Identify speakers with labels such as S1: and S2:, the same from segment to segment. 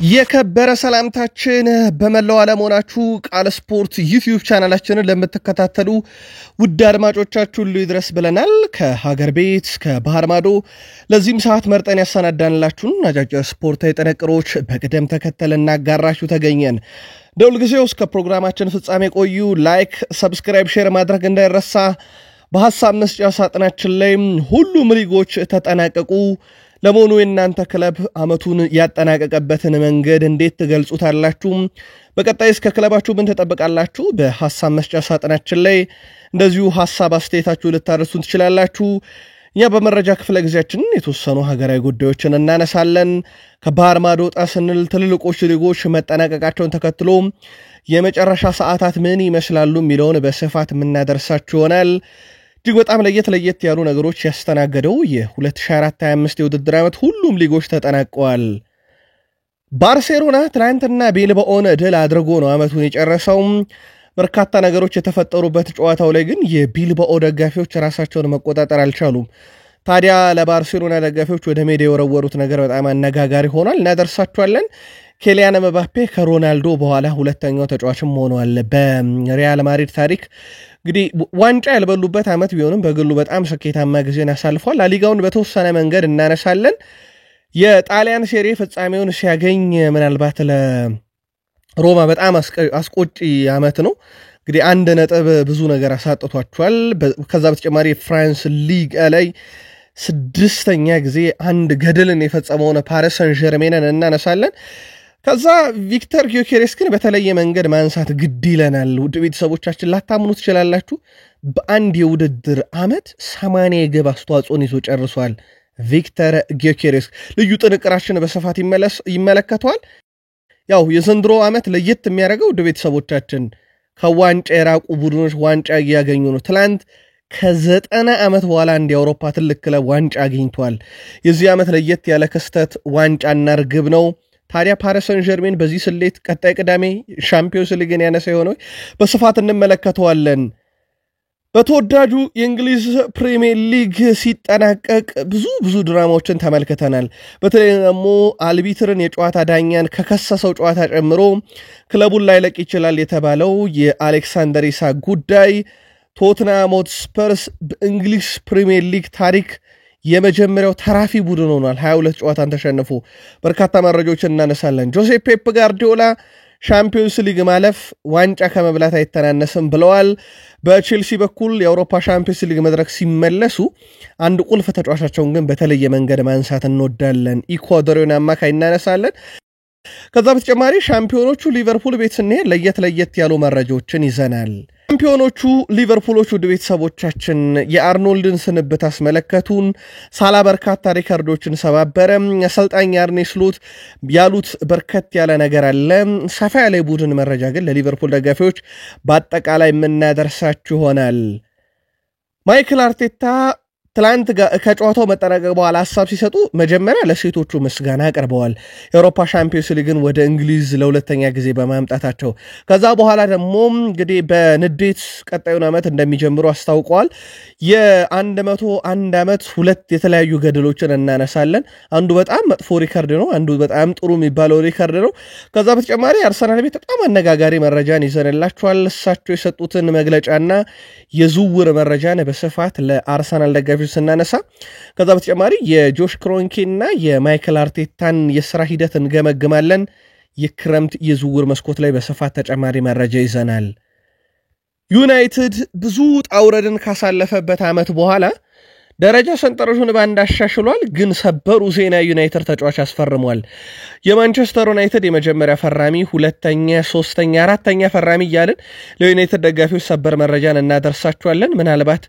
S1: የከበረ ሰላምታችን በመላው ዓለም ሆናችሁ ቃል ስፖርት ዩቲዩብ ቻናላችንን ለምትከታተሉ ውድ አድማጮቻችሁ ሁሉ ይድረስ ብለናል። ከሀገር ቤት ከባህር ማዶ ለዚህም ሰዓት መርጠን ያሰናዳንላችሁን አጫጭር ስፖርታዊ ጥንቅሮች በቅደም ተከተል እናጋራችሁ ተገኘን። ደውል ጊዜው እስከ ፕሮግራማችን ፍጻሜ ቆዩ። ላይክ፣ ሰብስክራይብ፣ ሼር ማድረግ እንዳይረሳ። በሐሳብ መስጫ ሳጥናችን ላይ ሁሉም ሊጎች ተጠናቀቁ። ለመሆኑ የእናንተ ክለብ አመቱን ያጠናቀቀበትን መንገድ እንዴት ትገልጹታላችሁ? በቀጣይ እስከ ክለባችሁ ምን ተጠብቃላችሁ? በሐሳብ መስጫ ሳጥናችን ላይ እንደዚሁ ሐሳብ አስተያየታችሁ ልታደርሱን ትችላላችሁ። እኛ በመረጃ ክፍለ ጊዜያችን የተወሰኑ ሀገራዊ ጉዳዮችን እናነሳለን። ከባህር ማዶ ወጣ ስንል ትልልቆች ሊጎች መጠናቀቃቸውን ተከትሎ የመጨረሻ ሰዓታት ምን ይመስላሉ የሚለውን በስፋት የምናደርሳችሁ ይሆናል። እጅግ በጣም ለየት ያሉ ነገሮች ያስተናገደው የ2024-25 የውድድር ዓመት ሁሉም ሊጎች ተጠናቀዋል። ባርሴሎና ትናንትና ቤልባኦን ድል አድርጎ ነው ዓመቱን የጨረሰው። በርካታ ነገሮች የተፈጠሩበት ጨዋታው ላይ ግን የቢልባኦ ደጋፊዎች ራሳቸውን መቆጣጠር አልቻሉም። ታዲያ ለባርሴሎና ደጋፊዎች ወደ ሜዳ የወረወሩት ነገር በጣም አነጋጋሪ ሆኗል። እናደርሳችኋለን። ኬሊያን መባፔ ከሮናልዶ በኋላ ሁለተኛው ተጫዋችም ሆኗል በሪያል ማድሪድ ታሪክ። እንግዲህ ዋንጫ ያልበሉበት ዓመት ቢሆንም በግሉ በጣም ስኬታማ ጊዜን አሳልፏል። ላሊጋውን በተወሰነ መንገድ እናነሳለን። የጣሊያን ሴሪ ፍጻሜውን ሲያገኝ ምናልባት ለሮማ በጣም አስቆጪ ዓመት ነው። እንግዲህ አንድ ነጥብ ብዙ ነገር አሳጥቷቸዋል። ከዛ በተጨማሪ ፍራንስ ሊግ ላይ ስድስተኛ ጊዜ አንድ ገድልን የፈጸመውን ፓሪስ ሰን ዠርሜንን እናነሳለን። ከዛ ቪክተር ጊዮኬሬስን በተለየ መንገድ ማንሳት ግድ ይለናል። ውድ ቤተሰቦቻችን ላታምኑ ትችላላችሁ። በአንድ የውድድር ዓመት 80 የግብ አስተዋጽኦን ይዞ ጨርሷል ቪክተር ጊዮኬሬስ። ልዩ ጥንቅራችን በስፋት ይመለከተዋል። ያው የዘንድሮ ዓመት ለየት የሚያደርገው ውድ ቤተሰቦቻችን ከዋንጫ የራቁ ቡድኖች ዋንጫ እያገኙ ነው። ትላንት ከ90 ዓመት በኋላ አንድ የአውሮፓ ትልቅ ክለብ ዋንጫ አግኝቷል። የዚህ ዓመት ለየት ያለ ክስተት ዋንጫና ርግብ ነው። ታዲያ ፓሪስ ሰን ዠርሜን በዚህ ስሌት ቀጣይ ቅዳሜ ሻምፒዮንስ ሊግን ያነሳ የሆነው በስፋት እንመለከተዋለን። በተወዳጁ የእንግሊዝ ፕሪሚየር ሊግ ሲጠናቀቅ ብዙ ድራማዎችን ተመልክተናል። በተለይ ደግሞ አልቢትርን የጨዋታ ዳኛን ከከሰሰው ጨዋታ ጨምሮ ክለቡን ላይለቅ ይችላል የተባለው የአሌክሳንደር ኢሳክ ጉዳይ፣ ቶትናም ሆትስፐርስ በእንግሊዝ ፕሪሚየር ሊግ ታሪክ የመጀመሪያው ተራፊ ቡድን ሆኗል። 22 ጨዋታን ተሸንፎ በርካታ መረጃዎችን እናነሳለን። ጆሴ ፔፕ ጋርዲዮላ ሻምፒዮንስ ሊግ ማለፍ ዋንጫ ከመብላት አይተናነስም ብለዋል። በቼልሲ በኩል የአውሮፓ ሻምፒዮንስ ሊግ መድረክ ሲመለሱ አንድ ቁልፍ ተጫዋቻቸውን ግን በተለየ መንገድ ማንሳት እንወዳለን። ኢኳዶሪያን አማካይ እናነሳለን። ከዛ በተጨማሪ ሻምፒዮኖቹ ሊቨርፑል ቤት ስንሄድ ለየት ያሉ መረጃዎችን ይዘናል። ሻምፒዮኖቹ ሊቨርፑሎች ውድ ቤተሰቦቻችን የአርኖልድን ስንብት አስመለከቱን። ሳላ በርካታ ሪካርዶችን ሰባበረ። አሰልጣኝ አርኔ ስሎት ያሉት በርከት ያለ ነገር አለ። ሰፋ ያለ ቡድን መረጃ ግን ለሊቨርፑል ደጋፊዎች በአጠቃላይ የምናደርሳችሁ ይሆናል። ማይክል አርቴታ ትላንት ከጨዋታው መጠናቀቅ በኋላ ሐሳብ ሲሰጡ መጀመሪያ ለሴቶቹ ምስጋና አቅርበዋል። የአውሮፓ ሻምፒዮንስ ሊግን ወደ እንግሊዝ ለሁለተኛ ጊዜ በማምጣታቸው። ከዛ በኋላ ደግሞ እንግዲህ በንዴት ቀጣዩን ዓመት እንደሚጀምሩ አስታውቀዋል። የ101 ዓመት ሁለት የተለያዩ ገድሎችን እናነሳለን። አንዱ በጣም መጥፎ ሪካርድ ነው፣ አንዱ በጣም ጥሩ የሚባለው ሪካርድ ነው። ከዛ በተጨማሪ አርሰናል ቤት በጣም አነጋጋሪ መረጃን ይዘንላችኋል። እሳቸው የሰጡትን መግለጫና የዝውውር መረጃን በስፋት ለአርሰናል ደጋፊ ስናነሳ፣ ከዛ በተጨማሪ የጆሽ ክሮንኬና የማይክል አርቴታን የሥራ ሂደት እንገመግማለን። የክረምት የዝውውር መስኮት ላይ በስፋት ተጨማሪ መረጃ ይዘናል። ዩናይትድ ብዙ ጣውረድን ካሳለፈበት ዓመት በኋላ ደረጃ ሰንጠረዡን ባንድ አሻሽሏል። ግን ሰበሩ ዜና ዩናይትድ ተጫዋች አስፈርሟል። የማንቸስተር ዩናይትድ የመጀመሪያ ፈራሚ፣ ሁለተኛ፣ ሶስተኛ፣ አራተኛ ፈራሚ እያልን ለዩናይትድ ደጋፊዎች ሰበር መረጃን እናደርሳቸዋለን። ምናልባት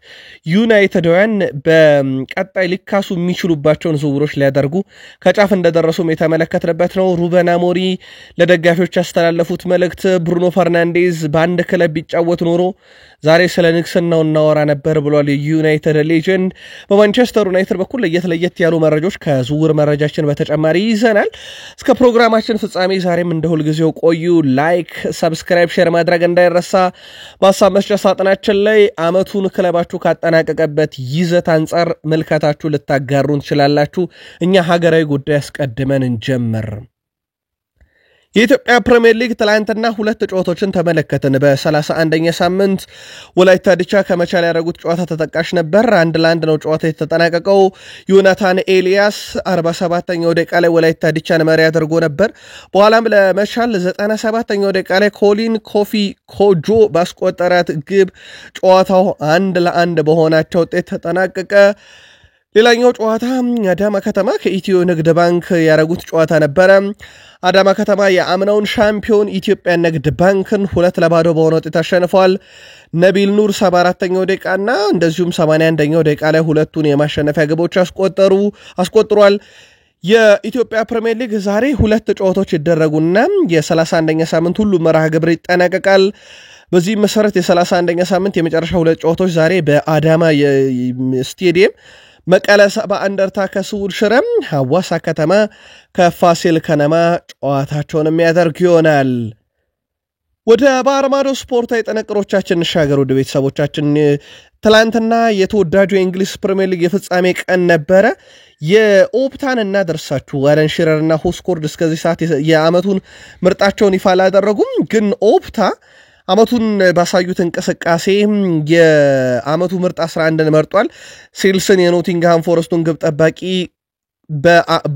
S1: ዩናይትዳውያን በቀጣይ ሊካሱ የሚችሉባቸውን ዝውውሮች ሊያደርጉ ከጫፍ እንደደረሱም የተመለከትንበት ነው። ሩበን አሞሪ ለደጋፊዎች ያስተላለፉት መልእክት፣ ብሩኖ ፈርናንዴዝ በአንድ ክለብ ቢጫወት ኖሮ ዛሬ ስለ ንግስናው እናወራ ነበር ብሏል የዩናይትድ ሌጀንድ። በማንቸስተር ዩናይትድ በኩል ለየት ያሉ መረጃዎች ከዝውውር መረጃችን በተጨማሪ ይዘናል። እስከ ፕሮግራማችን ፍጻሜ ዛሬም እንደ ሁልጊዜው ቆዩ። ላይክ፣ ሰብስክራይብ፣ ሼር ማድረግ እንዳይረሳ። በሐሳብ መስጫ ሳጥናችን ላይ አመቱን ክለባችሁ ካጠናቀቀበት ይዘት አንጻር መልከታችሁ ልታጋሩን ትችላላችሁ። እኛ ሀገራዊ ጉዳይ አስቀድመን እንጀምር። የኢትዮጵያ ፕሪሚየር ሊግ ትላንትና ሁለት ጨዋታዎችን ተመለከትን። በ31ኛ ሳምንት ወላይታ ዲቻ ከመቻል ያደረጉት ጨዋታ ተጠቃሽ ነበር። 1-1 ነው ጨዋታ የተጠናቀቀው። ዮናታን ኤልያስ 47ኛው ደቂቃ ላይ ወላይታ ዲቻን መሪ አድርጎ ነበር። በኋላም ለመቻል 97ኛው ደቂቃ ላይ ኮሊን ኮፊ ኮጆ ባስቆጠራት ግብ ጨዋታው 1-1 በሆናቸው ውጤት ተጠናቀቀ። ሌላኛው ጨዋታ አዳማ ከተማ ከኢትዮ ንግድ ባንክ ያደረጉት ጨዋታ ነበረ። አዳማ ከተማ የአምናውን ሻምፒዮን ኢትዮጵያ ንግድ ባንክን 2-0 በሆነ ውጤት አሸንፏል። ነቢል ኑር 74ኛው ደቂቃና እንደዚሁም 81ኛው ደቂቃ ላይ ሁለቱን የማሸነፊያ ግቦች አስቆጥሯል። የኢትዮጵያ ፕሪሚየር ሊግ ዛሬ ሁለት ጨዋታዎች ይደረጉና የ31ኛ ሳምንት ሁሉ መርሃ ግብር ይጠናቀቃል። በዚህ መሰረት የ31ኛ ሳምንት የመጨረሻ ሁለት ጨዋታዎች ዛሬ በአዳማ ስቴዲየም መቀለ ሰባ እንደርታ ከስውል ሽረም፣ ሐዋሳ ከተማ ከፋሲል ከነማ ጨዋታቸውን የሚያደርግ ይሆናል። ወደ ባህር ማዶ ስፖርታዊ ጥንቅሮቻችን እንሻገር። ወደ ቤተሰቦቻችን ትላንትና የተወዳጁ የእንግሊዝ ፕሪሚየር ሊግ የፍጻሜ ቀን ነበረ። የኦፕታን እናደርሳችሁ አለን ሺረርና ሁስኮርድ እስከዚህ ሰዓት የዓመቱን ምርጣቸውን ይፋ አላደረጉም። ግን ኦፕታ ዓመቱን ባሳዩት እንቅስቃሴ የዓመቱ ምርጥ 11ን መርጧል። ሴልስን የኖቲንግሃም ፎረስቱን ግብ ጠባቂ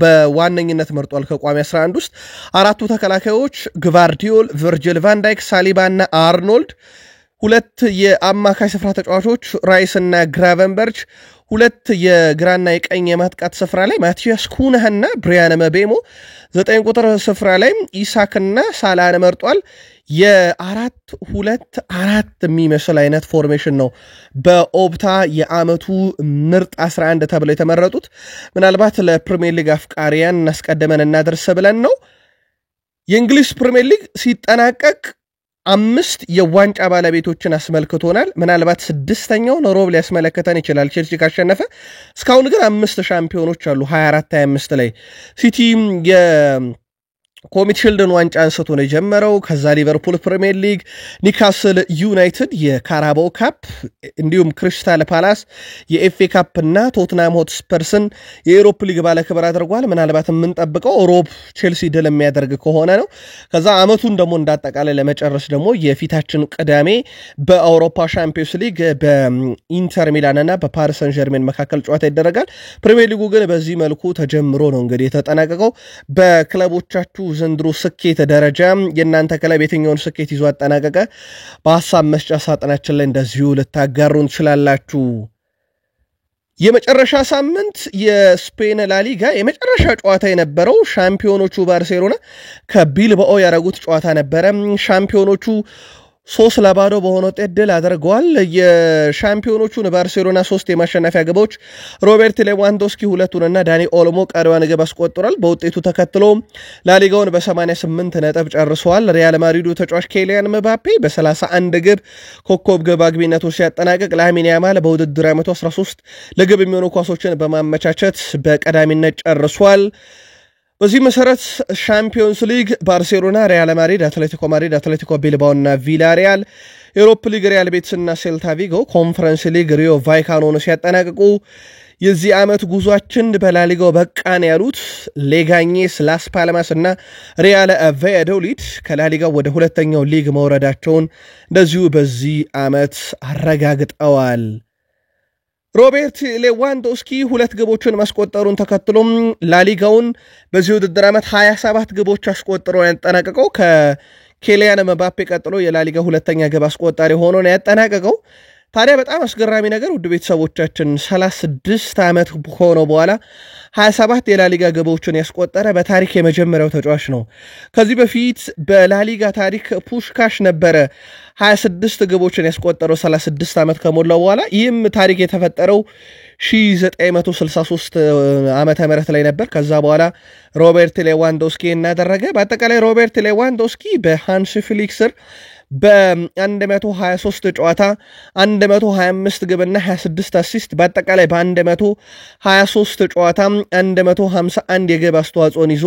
S1: በዋነኝነት መርጧል። ከቋሚ 11 ውስጥ አራቱ ተከላካዮች ግቫርዲዮል፣ ቨርጂል ቫንዳይክ፣ ሳሊባ እና አርኖልድ፣ ሁለት የአማካይ ስፍራ ተጫዋቾች ራይስ እና ግራቨንበርች፣ ሁለት የግራና የቀኝ የማጥቃት ስፍራ ላይ ማቲያስ ኩናህና ብሪያን መቤሞ፣ 9 ቁጥር ስፍራ ላይ ኢሳክና ሳላን መርጧል። የ4-2-4 የሚመስል አይነት ፎርሜሽን ነው በኦፕታ የዓመቱ ምርጥ 11 ተብለው የተመረጡት። ምናልባት ለፕሪሚየር ሊግ አፍቃሪያን እናስቀድመን እናደርስ ብለን ነው። የእንግሊዝ ፕሪሚየር ሊግ ሲጠናቀቅ 5 የዋንጫ ባለቤቶችን አስመልክቶናል። ምናልባት 6ኛውን ሮብ ሊያስመለክተን ይችላል ቼልሲ ካሸነፈ። እስካሁን ግን 5 ሻምፒዮኖች አሉ 24-25 ላይ። ሲቲ ኮሚት ሺልድን ዋንጫ አንስቶ ነው የጀመረው። ከዛ ሊቨርፑል ፕሪሚየር ሊግ፣ ኒካስል ዩናይትድ የካራባው ካፕ፣ እንዲሁም ክሪስታል ፓላስ የኤፍኤ ካፕ እና ቶትናም ሆትስፐርስን የዩሮፕ ሊግ ባለክብር አድርጓል። ምናልባት የምንጠብቀው ሮብ ቼልሲ ድል የሚያደርግ ከሆነ ነው። ከዛ ዓመቱን ደግሞ እንዳጠቃላይ ለመጨረስ ደግሞ የፊታችን ቅዳሜ በአውሮፓ ሻምፒዮንስ ሊግ በኢንተር ሚላን እና በፓሪስ ሰን ጀርሜን መካከል ጨዋታ ይደረጋል። ፕሪሚየር ሊጉ ግን በዚህ መልኩ ተጀምሮ ነው እንግዲህ የተጠናቀቀው። በክለቦቻችሁ ዘንድሮ ስኬት ደረጃ የእናንተ ክለብ የትኛውን ስኬት ይዞ አጠናቀቀ? በሐሳብ መስጫ ሳጥናችን ላይ እንደዚሁ ልታጋሩን ትችላላችሁ። የመጨረሻ ሳምንት የስፔን ላሊጋ የመጨረሻ ጨዋታ የነበረው ሻምፒዮኖቹ ባርሴሎና ከቢልባኦ ያደረጉት ጨዋታ ነበረ። ሻምፒዮኖቹ 3-0 በሆነ ውጤት ድል አድርገዋል። የሻምፒዮኖቹን ባርሴሎና 3 የማሸነፊያ ግቦች ሮቤርት ሌዋንዶስኪ 2ቱንና ዳኒ ኦልሞ ቀሪዋን ግብ አስቆጥሯል። በውጤቱ ተከትሎ ላሊጋውን በ88 ነጥብ ጨርሰዋል። ሪያል ማድሪዱ ተጫዋች ኬሊያን ምባፔ በ31 ግብ ኮከብ ግብ አግቢነቱ ሲያጠናቅቅ፣ ላሚን ያማል በውድድር ዓመቱ 13 ለግብ የሚሆኑ ኳሶችን በማመቻቸት በቀዳሚነት ጨርሷል። በዚህ መሰረት ሻምፒዮንስ ሊግ ባርሴሎና፣ ሪያል ማድሪድ፣ አትሌቲኮ ማድሪድ፣ አትሌቲኮ ቢልባኦ እና ቪላሪያል፣ ዩሮፕ ሊግ ሪያል ቤቲስ እና ሴልታ ቪጎ፣ ኮንፈረንስ ሊግ ሪዮ ቫይካኖን ሲያጠናቅቁ የዚህ ዓመት ጉዟችን በላሊጋው በቃን ያሉት ሌጋኔስ፣ ላስ ፓልማስ እና ሪያል ቫያዶሊድ ከላሊጋው ወደ ሁለተኛው ሊግ መውረዳቸውን እንደዚሁ በዚህ ዓመት አረጋግጠዋል። ሮቤርት ሌዋንዶስኪ 2 ግቦችን ማስቆጠሩን ተከትሎም ላሊጋውን በዚህ ውድድር ዓመት 27 ግቦች አስቆጥሮ ያጠናቀቀው ከኬሊያን ምባፔ ቀጥሎ የላሊጋ ሁለተኛ ግብ አስቆጣሪ ሆኖ ነው ያጠናቀቀው። ታዲያ በጣም አስገራሚ ነገር ውድ ቤተሰቦቻችን 36 ዓመት ሆነው በኋላ 27 የላሊጋ ግቦችን ያስቆጠረ በታሪክ የመጀመሪያው ተጫዋች ነው። ከዚህ በፊት በላሊጋ ታሪክ ፑሽካሽ ነበረ 26 ግቦችን ያስቆጠረው 36 ዓመት ከሞላው በኋላ። ይህም ታሪክ የተፈጠረው 1963 ዓመተ ምህረት ላይ ነበር። ከዛ በኋላ ሮቤርት ሌዋንዶስኪ እናደረገ። በአጠቃላይ ሮቤርት ሌዋንዶስኪ በሃንስ ፍሊክ ስር በ123 ጨዋታ 125 ግብና 26 አሲስት በአጠቃላይ በ123 ጨዋታ 151 የግብ አስተዋጽኦን ይዞ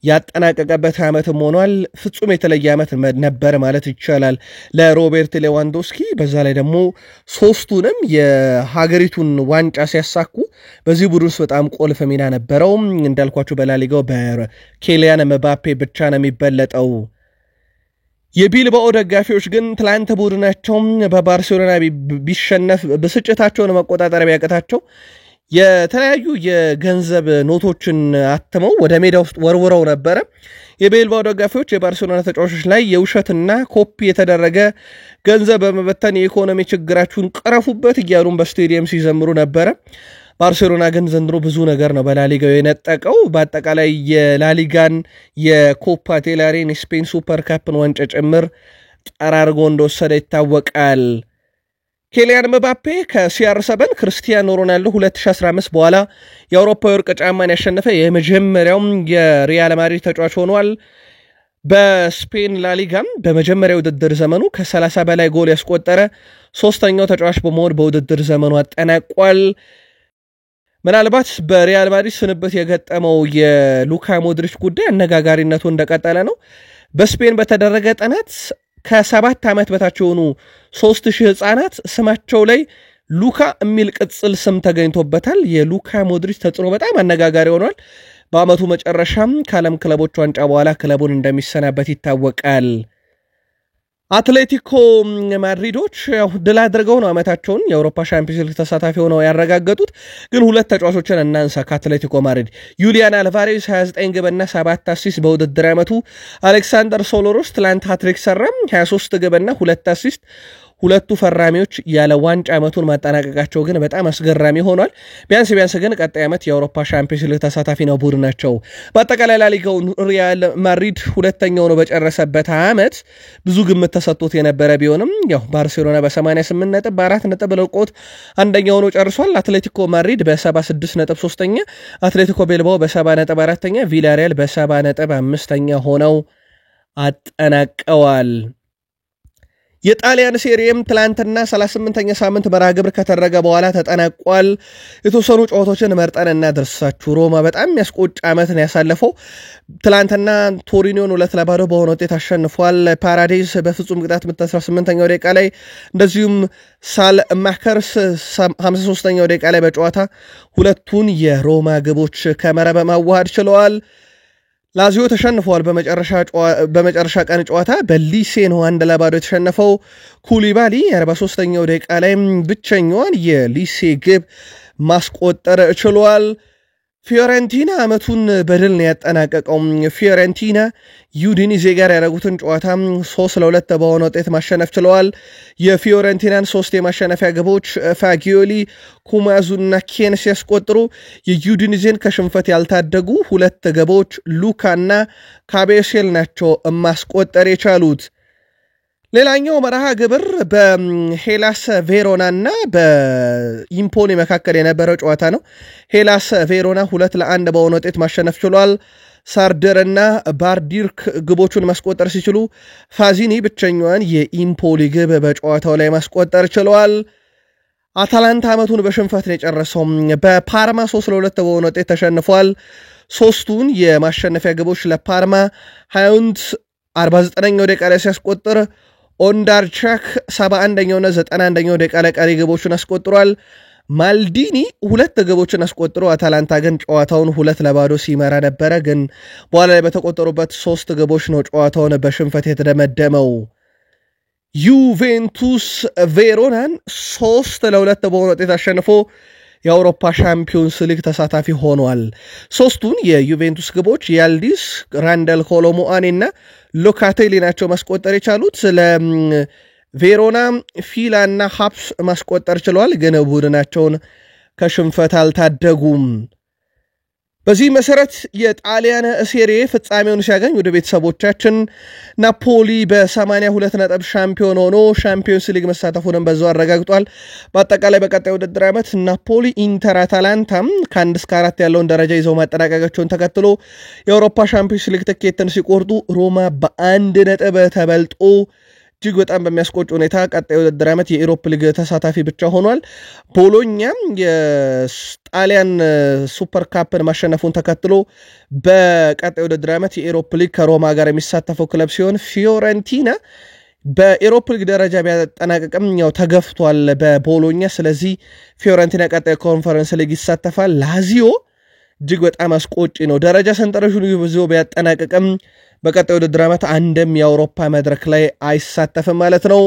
S1: ያጠናቀቀበት ዓመትም ሆኗል። ፍጹም የተለየ ዓመት ነበር ማለት ይቻላል ለሮቤርት ሌዋንዶስኪ። በዛ ላይ ደግሞ ሶስቱንም የሀገሪቱን ዋንጫ ሲያሳኩ በዚህ ቡድን ውስጥ በጣም ቁልፍ ሚና ነበረው። እንዳልኳችሁ በላሊጋው በኬሊያን ምባፔ ብቻ ነው የሚበለጠው። የቢልባኦ ደጋፊዎች ግን ትላንት ቡድናቸው በባርሴሎና ቢሸነፍ ብስጭታቸውን መቆጣጠር ቢያቅታቸው የተለያዩ የገንዘብ ኖቶችን አትመው ወደ ሜዳ ውስጥ ወርውረው ነበረ። የቢልባኦ ደጋፊዎች የባርሴሎና ተጫዋቾች ላይ የውሸትና ኮፒ የተደረገ ገንዘብ በመበተን የኢኮኖሚ ችግራችሁን ቀረፉበት እያሉን በስቴዲየም ሲዘምሩ ነበረ። ባርሴሎና ግን ዘንድሮ ብዙ ነገር ነው በላሊጋው የነጠቀው። በአጠቃላይ የላሊጋን የኮፓ ቴላሬን የስፔን ሱፐር ካፕን ዋንጫ ጭምር ጠራርጎ እንደወሰደ ይታወቃል። ኬሊያን ምባፔ ከሲአር7 ክርስቲያኖ ሮናልዶ 2015 በኋላ የአውሮፓ ወርቅ ጫማን ያሸነፈ የመጀመሪያው የሪያል ማድሪድ ተጫዋች ሆኗል። በስፔን ላሊጋም በመጀመሪያው ውድድር ዘመኑ ከ30 በላይ ጎል ያስቆጠረ ሶስተኛው ተጫዋች በመሆን በውድድር ዘመኑ አጠናቋል። ምናልባት በሪያል ማድሪድ ስንብት የገጠመው የሉካ ሞድሪች ጉዳይ አነጋጋሪነቱ እንደቀጠለ ነው። በስፔን በተደረገ ጥናት ከ7 ዓመት በታች የሆኑ 3000 ህፃናት ስማቸው ላይ ሉካ የሚል ቅጽል ስም ተገኝቶበታል። የሉካ ሞድሪች ተጽዕኖ በጣም አነጋጋሪ ሆኗል። በአመቱ መጨረሻም ከዓለም ክለቦች ዋንጫ በኋላ ክለቡን እንደሚሰናበት ይታወቃል። አትሌቲኮ ማድሪዶች ድል አድርገው ነው ዓመታቸውን የአውሮፓ ሻምፒዮንስ ሊግ ተሳታፊ ሆነው ያረጋገጡት። ግን ሁለት ተጫዋቾችን እናንሳ ከአትሌቲኮ ማድሪድ። ዩሊያን አልቫሬዝ 29 ግብና 7 አሲስት በውድድር ዓመቱ። አሌክሳንደር ሶሎሮስ ትላንት ሃትሪክ ሰራ 23 ግብና 2 አሲስት። ሁለቱ ፈራሚዎች ያለ ዋንጫ ዓመቱን ማጠናቀቃቸው ግን በጣም አስገራሚ ሆኗል። ቢያንስ ግን ቀጣይ ዓመት የአውሮፓ ሻምፒዮንስ ሊግ ተሳታፊ ነው ቡድናቸው። በአጠቃላይ ላሊጋው ሪያል ማድሪድ ሁለተኛው ነው በጨረሰበት ዓመት ብዙ ግምት ተሰጥቶት የነበረ ቢሆንም ያው ባርሴሎና በ88 ነጥብ በ4 ነጥብ ለቆት አንደኛው ነው ጨርሷል። አትሌቲኮ ማድሪድ በ76 ነጥብ ሶስተኛ፣ አትሌቲኮ ቤልባኦ በ70 ነጥብ አራተኛ፣ ቪላሪያል በ70 ነጥብ አምስተኛ ሆነው አጠናቀዋል። የጣሊያን ሴሪየም ትላንትና 38ኛ ሳምንት መርሃ ግብር ከተደረገ በኋላ ተጠናቋል። የተወሰኑ ጨዋታዎችን መርጠን እናደርሳችሁ። ሮማ በጣም የሚያስቆጭ ዓመትን ያሳለፈው ትላንትና ቶሪኒዮን 2-0 በሆነ ውጤት አሸንፏል። ፓራዴስ በፍጹም ቅጣት ምት 18ኛው ደቂቃ ላይ እንደዚሁም ሳል ማከርስ 53ኛው ደቂቃ ላይ በጨዋታ ሁለቱን የሮማ ግቦች ከመረብ ማዋሃድ ችለዋል። ላዚዮ ተሸንፈዋል። በመጨረሻ ቀን ጨዋታ በሊሴ ነው 1-0 የተሸነፈው። ኩሊባሊ 43ኛው ደቂቃ ላይ ብቸኛዋን የሊሴ ግብ ማስቆጠር ችሏል። ፊዮረንቲና ዓመቱን በድል ነው ያጠናቀቀው። ፊዮረንቲና ዩዲኒዜ ጋር ያደረጉትን ጨዋታ 3-2 በሆነ ውጤት ማሸነፍ ችለዋል። የፊዮረንቲናን 3 የማሸነፊያ ግቦች ፋጊዮሊ፣ ኩማዙና ኬን ሲያስቆጥሩ የዩዲኒዜን ከሽንፈት ያልታደጉ 2 ግቦች ሉካና ካቤሴል ናቸው ማስቆጠር የቻሉት። ሌላኛው መርሃ ግብር በሄላስ ቬሮና እና በኢምፖሊ መካከል የነበረው ጨዋታ ነው። ሄላስ ቬሮና 2-1 በሆነ ውጤት ማሸነፍ ችሏል። ሳርደርና ባርዲርክ ግቦቹን ማስቆጠር ሲችሉ ፋዚኒ ብቸኛዋን የኢምፖሊ ግብ በጨዋታው ላይ ማስቆጠር ችሏል። አታላንታ ዓመቱን በሽንፈት ነው የጨረሰው። በፓርማ 3-2 በሆነ ውጤት ተሸንፏል። ሶስቱን የማሸነፊያ ግቦች ለፓርማ ሃዩንት 49ኛው ደቂቃ ላይ ሲያስቆጥር ኦንዳርቻክ 71ኛውና 91ኛው ደቂቃ ላይ ቀሪ ግቦችን አስቆጥሯል። ማልዲኒ 2 ግቦችን አስቆጥሮ አታላንታ ግን ጨዋታውን 2-0 ሲመራ ነበረ። ግን በኋላ ላይ በተቆጠሩበት 3 ግቦች ነው ጨዋታውን በሽንፈት የተደመደመው። ዩቬንቱስ ቬሮናን 3-2 በሆነ ውጤት አሸንፎ የአውሮፓ ሻምፒዮንስ ሊግ ተሳታፊ ሆኗል። ሶስቱን የዩቬንቱስ ግቦች ያልዲስ፣ ራንደል ኮሎሙአኒ እና ሎካቴሊ ናቸው ማስቆጠር የቻሉት። ለቬሮና ፊላ እና ሀፕስ ማስቆጠር ችለዋል፣ ግን ቡድናቸውን ከሽንፈት አልታደጉም። በዚህ መሰረት የጣሊያን ሴሪ ፍጻሜውን ሲያገኝ ወደ ቤተሰቦቻችን ናፖሊ በ82 ነጥብ ሻምፒዮን ሆኖ ሻምፒዮንስ ሊግ መሳተፉንም በዛው አረጋግጧል። በአጠቃላይ በቀጣይ ውድድር ዓመት ናፖሊ፣ ኢንተር፣ አታላንታም ከ1 እስከ 4 ያለውን ደረጃ ይዘው ማጠናቀቃቸውን ተከትሎ የአውሮፓ ሻምፒዮንስ ሊግ ትኬትን ሲቆርጡ ሮማ በ1 ነጥብ ተበልጦ እጅግ በጣም በሚያስቆጭ ሁኔታ ቀጣዩ ውድድር ዓመት የኢሮፕ ሊግ ተሳታፊ ብቻ ሆኗል። ቦሎኛ የጣሊያን ሱፐር ካፕን ማሸነፉን ተከትሎ በቀጣዩ ውድድር ዓመት የኢሮፕ ሊግ ከሮማ ጋር የሚሳተፈው ክለብ ሲሆን ፊዮረንቲና በኢሮፕ ሊግ ደረጃ ቢያጠናቀቅም ያው ተገፍቷል በቦሎኛ። ስለዚህ ፊዮረንቲና ቀጣዩ ኮንፈረንስ ሊግ ይሳተፋል። ላዚዮ እጅግ በጣም አስቆጪ ነው። ደረጃ ሰንጠረዡን ይዞ ቢያጠናቀቅም በቀጣዩ ውድድር ዓመት አንድም የአውሮፓ መድረክ ላይ አይሳተፍም ማለት ነው።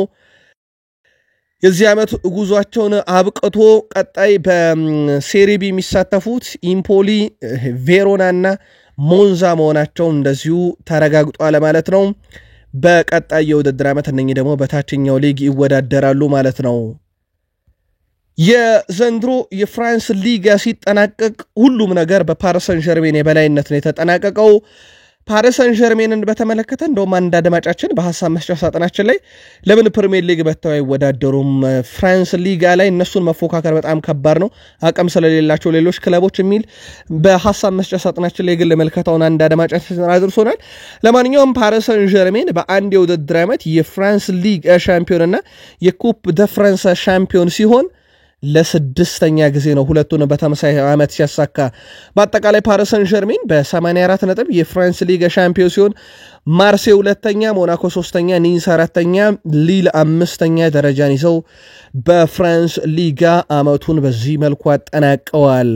S1: የዚህ ዓመት ጉዟቸውን አብቅቶ ቀጣይ በሴሪቢ የሚሳተፉት ኢምፖሊ፣ ቬሮናና ሞንዛ መሆናቸው እንደዚሁ ተረጋግጧል ማለት ነው። በቀጣይ የውድድር ዓመት እነኚህ ደግሞ በታችኛው ሊግ ይወዳደራሉ ማለት ነው። የዘንድሮ የፍራንስ ሊጋ ሲጠናቀቅ ሁሉም ነገር በፓሪስ ሰን ዠርሜን የበላይነት ነው የተጠናቀቀው። ፓሪስ ሰን ዠርሜንን በተመለከተ እንደውም አንድ አድማጫችን በሐሳብ መስጫ ሳጥናችን ላይ ለምን ፕሪሚየር ሊግ በተው አይወዳደሩም ፍራንስ ሊጋ ላይ እነሱን መፎካከር በጣም ከባድ ነው አቅም ስለሌላቸው ሌሎች ክለቦች የሚል በሐሳብ መስጫ ሳጥናችን ላይ ግል መልከታውን አንድ አድማጫችን አድርሶናል። ለማንኛውም ፓሪስ ሰን ዠርሜን በአንድ የውድድር ዓመት የፍራንስ ሊግ ሻምፒዮን እና የኩፕ ደ ፍራንስ ሻምፒዮን ሲሆን ለስድስተኛ ጊዜ ነው ሁለቱን በተመሳሳይ ዓመት ሲያሳካ። በአጠቃላይ ፓሪስ ሰን ዠርሜን በ84 ነጥብ የፍራንስ ሊግ ሻምፒዮን ሲሆን ማርሴይ ሁለተኛ፣ ሞናኮ ሶስተኛ፣ ኒስ አራተኛ፣ ሊል አምስተኛ ደረጃን ይዘው በፍራንስ ሊጋ ዓመቱን በዚህ መልኩ አጠናቀዋል።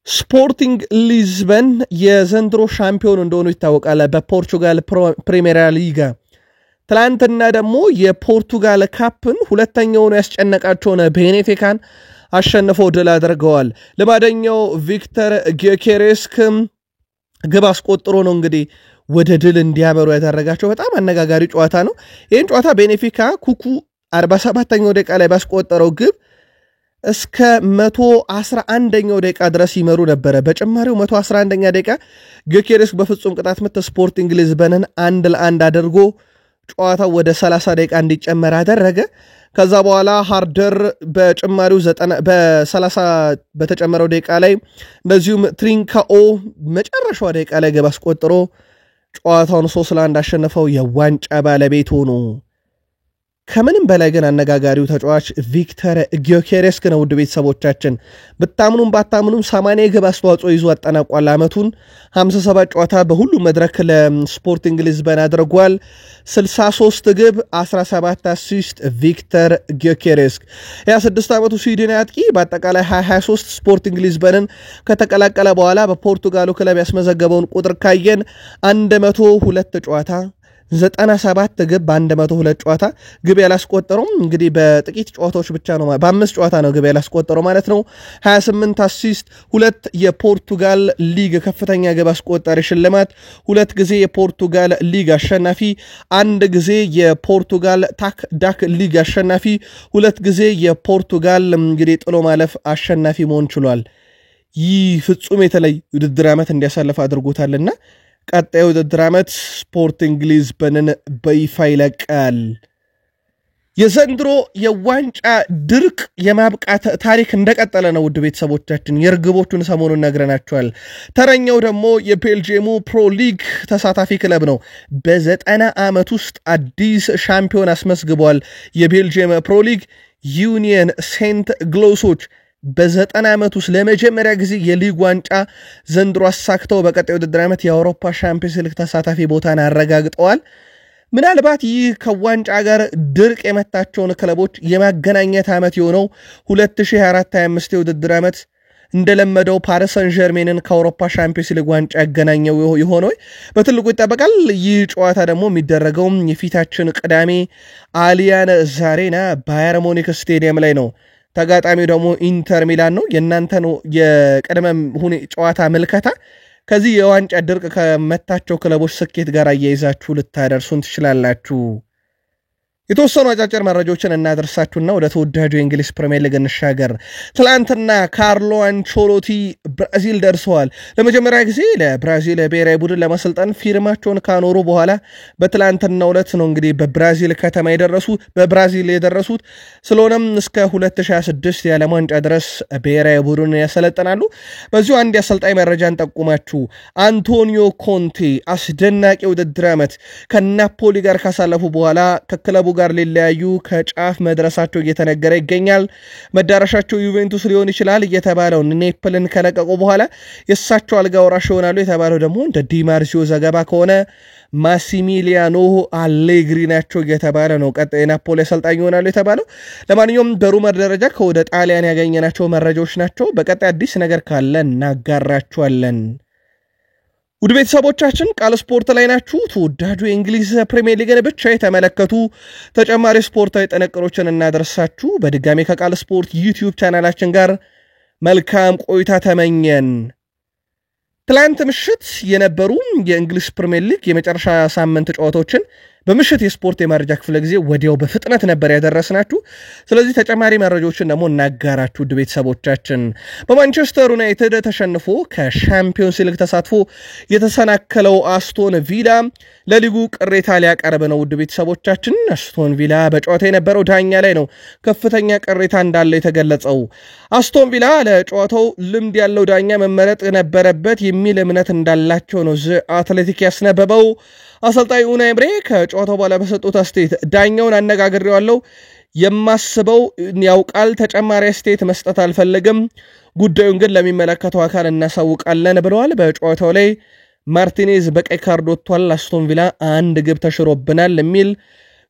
S1: ስፖርቲንግ ሊዝበን የዘንድሮ ሻምፒዮን እንደሆኑ ይታወቃል በፖርቹጋል ፕሪሚየር ሊጋ። ትላንትና ደግሞ የፖርቱጋል ካፕን ሁለተኛውን ያስጨነቃቸውን ቤኔፊካን አሸንፈው ድል አድርገዋል። ልማደኛው ቪክተር ጊዮኬሬስክ ግብ አስቆጥሮ ነው እንግዲህ ወደ ድል እንዲያመሩ ያደረጋቸው። በጣም አነጋጋሪ ጨዋታ ነው። ይህን ጨዋታ ቤኔፊካ ኩኩ 47ኛው ደቂቃ ላይ ባስቆጠረው ግብ እስከ 111ኛው ደቂቃ ድረስ ይመሩ ነበረ። በጭማሪው 111ኛ ደቂቃ ጊዮኬሬስክ በፍጹም ቅጣት ምት ስፖርቲንግ ሊዝበንን 1-1 አድርጎ ጨዋታው ወደ 30 ደቂቃ እንዲጨመር አደረገ። ከዛ በኋላ ሃርደር በጭማሪው በ30 በተጨመረው ደቂቃ ላይ እንደዚሁም ትሪንካኦ መጨረሻው ደቂቃ ላይ ግብ አስቆጥሮ ጨዋታውን 3-1 አሸነፈው የዋንጫ ባለቤት ሆኑ። ከምንም በላይ ግን አነጋጋሪው ተጫዋች ቪክተር ጊዮኬሬስክ ነው። ውድ ቤተሰቦቻችን ብታምኑም ባታምኑም 80 ግብ አስተዋጽኦ ይዞ አጠናቋል ዓመቱን። 57 ጨዋታ በሁሉም መድረክ ለስፖርቲንግ ሊዝበን አድርጓል። 63 ግብ 17 አሲስት ቪክተር ጊዮኬሬስክ የ26 ዓመቱ ስዊድን አጥቂ በአጠቃላይ 23 ስፖርቲንግ ሊዝበንን ከተቀላቀለ በኋላ በፖርቱጋሉ ክለብ ያስመዘገበውን ቁጥር ካየን 102 ጨዋታ 97 ግብ በ102 ጨዋታ ግብ ያላስቆጠረው እንግዲህ በጥቂት ጨዋታዎች ብቻ ነው። በአምስት ጨዋታ ነው ግብ ያላስቆጠረው ማለት ነው። 28 አሲስት፣ 2 የፖርቱጋል ሊግ ከፍተኛ ግብ አስቆጣሪ ሽልማት፣ 2 ጊዜ የፖርቱጋል ሊግ አሸናፊ፣ 1 ጊዜ የፖርቱጋል ዳክ ሊግ አሸናፊ፣ 2 ጊዜ የፖርቱጋል እንግዲህ ጥሎ ማለፍ አሸናፊ መሆን ችሏል። ይህ ፍጹም የተለየ ውድድር ዓመት እንዲያሳልፍ አድርጎታልና ቀጣዩ ውድድር ዓመት ስፖርቲንግ ሊዝበንን በይፋ ይለቃል። የዘንድሮ የዋንጫ ድርቅ የማብቃት ታሪክ እንደቀጠለ ነው። ውድ ቤተሰቦቻችን የርግቦቹን ሰሞኑን ነግረናቸዋል። ተረኛው ደግሞ የቤልጂየሙ ፕሮ ሊግ ተሳታፊ ክለብ ነው። በ90 ዓመት ውስጥ አዲስ ሻምፒዮን አስመዝግቧል። የቤልጂየም ፕሮ ሊግ ዩኒየን ሴንት ግሎሶች በ90 ዓመት ውስጥ ለመጀመሪያ ጊዜ የሊግ ዋንጫ ዘንድሮ አሳክተው በቀጣዩ ውድድር ዓመት የአውሮፓ ሻምፒዮንስ ሊግ ተሳታፊ ቦታን አረጋግጠዋል። ምናልባት ይህ ከዋንጫ ጋር ድርቅ የመታቸውን ክለቦች የማገናኘት ዓመት የሆነው 2024-25 የውድድር ዓመት እንደለመደው ፓሪስ ሰን ዠርሜንን ከአውሮፓ ሻምፒዮንስ ሊግ ዋንጫ ያገናኘው የሆነው በትልቁ ይጠበቃል። ይህ ጨዋታ ደግሞ የሚደረገው የፊታችን ቅዳሜ አሊያንዝ አሬና ባየር ሙኒክ ስቴዲየም ላይ ነው። ተጋጣሚው ደግሞ ኢንተር ሚላን ነው። የእናንተ ነው የቀደመ ጨዋታ መልከታ ከዚህ የዋንጫ ድርቅ ከመታቸው ክለቦች ስኬት ጋር አያይዛችሁ ልታደርሱን ትችላላችሁ። የተወሰኑ አጫጭር መረጃዎችን እናደርሳችሁና ወደ ተወዳጁ የእንግሊዝ ፕሪሚየር ሊግ እንሻገር። ትላንትና ካርሎ አንቸሎቲ ብራዚል ደርሰዋል። ለመጀመሪያ ጊዜ ለብራዚል ብሔራዊ ቡድን ለማሰልጠን ፊርማቸውን ካኖሩ በኋላ በትላንትናው ዕለት ነው እንግዲህ በብራዚል ከተማ የደረሱት። ስለሆነም እስከ 2026 የዓለም ዋንጫ ድረስ ብሔራዊ ቡድን ያሰለጥናሉ። በዚሁ አንድ የአሰልጣኝ መረጃን ጠቁማችሁ አንቶኒዮ ኮንቴ አስደናቂ ውድድር ዓመት ከናፖሊ ጋር ካሳለፉ በኋላ ከክለቡ ጋር ሊለያዩ ከጫፍ መድረሳቸው እየተነገረ ይገኛል። መዳረሻቸው ዩቬንቱስ ሊሆን ይችላል እየተባለው ኔፕልን ከለቀቁ በኋላ የሳቸው አልጋ ወራሽ ይሆናሉ የተባለው ደግሞ እንደ ዲማርሲዮ ዘገባ ከሆነ ማሲሚሊያኖ አሌግሪ ናቸው እየተባለ ነው ቀጣይ ናፖሊ አሰልጣኝ ይሆናሉ የተባለው። ለማንኛውም በሩመር ደረጃ ከወደ ጣሊያን ያገኘናቸው መረጃዎች ናቸው። በቀጣይ አዲስ ነገር ካለ እናጋራችኋለን። ውድ ቤተሰቦቻችን ቃል ስፖርት ላይ ናችሁ። ተወዳጁ የእንግሊዝ ፕሪሚየር ሊግን ብቻ የተመለከቱ ተጨማሪ ስፖርታዊ ጥንቅሮችን እናደርሳችሁ በድጋሚ ከቃል ስፖርት ዩቲዩብ ቻናላችን ጋር መልካም ቆይታ ተመኘን። ትላንት ምሽት የነበሩ የእንግሊዝ ፕሪሚየር ሊግ የመጨረሻ ሳምንት ጨዋታዎችን በምሽት የስፖርት የመረጃ ክፍለ ጊዜ ወዲያው በፍጥነት ነበር ያደረስናችሁ። ስለዚህ ተጨማሪ መረጃዎችን ደግሞ እናጋራችሁ ውድ ቤተሰቦቻችን። በማንቸስተር ዩናይትድ ተሸንፎ ከሻምፒዮንስ ሊግ ተሳትፎ የተሰናከለው አስቶን ቪላ ለሊጉ ቅሬታ ሊያቀርብ ነው ውድ ቤተሰቦቻችን። አስቶን ቪላ በጨዋታ የነበረው ዳኛ ላይ ነው ከፍተኛ ቅሬታ እንዳለ የተገለጸው። አስቶን ቪላ ለጨዋታው ልምድ ያለው ዳኛ መመረጥ ነበረበት የሚል እምነት እንዳላቸው ነው ዘ አትሌቲክ ያስነበበው። አሰልጣኝ ኡናይ ኤምሬ ከጨዋታው በኋላ በሰጡት አስተያየት ዳኛውን አነጋግሬዋለሁ፣ የማስበው ያውቃል፣ ተጨማሪ አስተያየት መስጠት አልፈልግም፣ ጉዳዩን ግን ለሚመለከተው አካል እናሳውቃለን ብለዋል። በጨዋታው ላይ ማርቲኔዝ በቀይ ካርድ ወጥቷል፣ አስቶን ቪላ አንድ ግብ ተሽሮብናል የሚል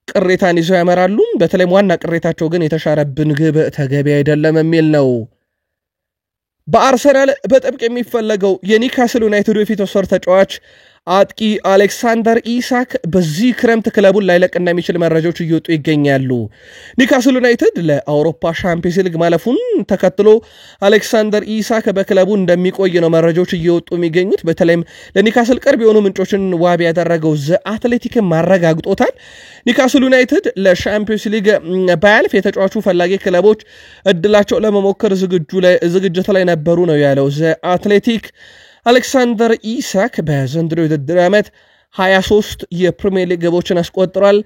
S1: ቅሬታን ይዘው ያመራሉ። በተለይም ዋና ቅሬታቸው ግን የተሻረብን ግብ ተገቢ አይደለም የሚል ነው። በአርሰናል በጥብቅ የሚፈለገው የኒውካስል ዩናይትድ የፊት ወሰር ተጫዋች አጥቂ አሌክሳንደር ኢሳክ በዚህ ክረምት ክለቡን ላይለቅ እንደሚችል መረጃዎች እየወጡ ይገኛሉ። ኒውካስል ዩናይትድ ለአውሮፓ ሻምፒዮንስ ሊግ ማለፉን ተከትሎ አሌክሳንደር ኢሳክ በክለቡ እንደሚቆይ ነው መረጃዎች እየወጡ የሚገኙት። በተለይም ለኒውካስል ቅርብ የሆኑ ምንጮችን ዋቢ ያደረገው ዘ አትሌቲክ ማረጋግጦታል። ኒውካስል ዩናይትድ ለሻምፒዮንስ ሊግ ባያልፍ የተጫዋቹ ፈላጊ ክለቦች እድላቸው ለመሞከር ዝግጅት ላይ ነበሩ ነው ያለው ዘ አትሌቲክ። አሌክሳንደር ኢሳክ በዘንድሮ የውድድር ዓመት 23 የፕሪሚየር ሊግ ግቦችን አስቆጥሯል።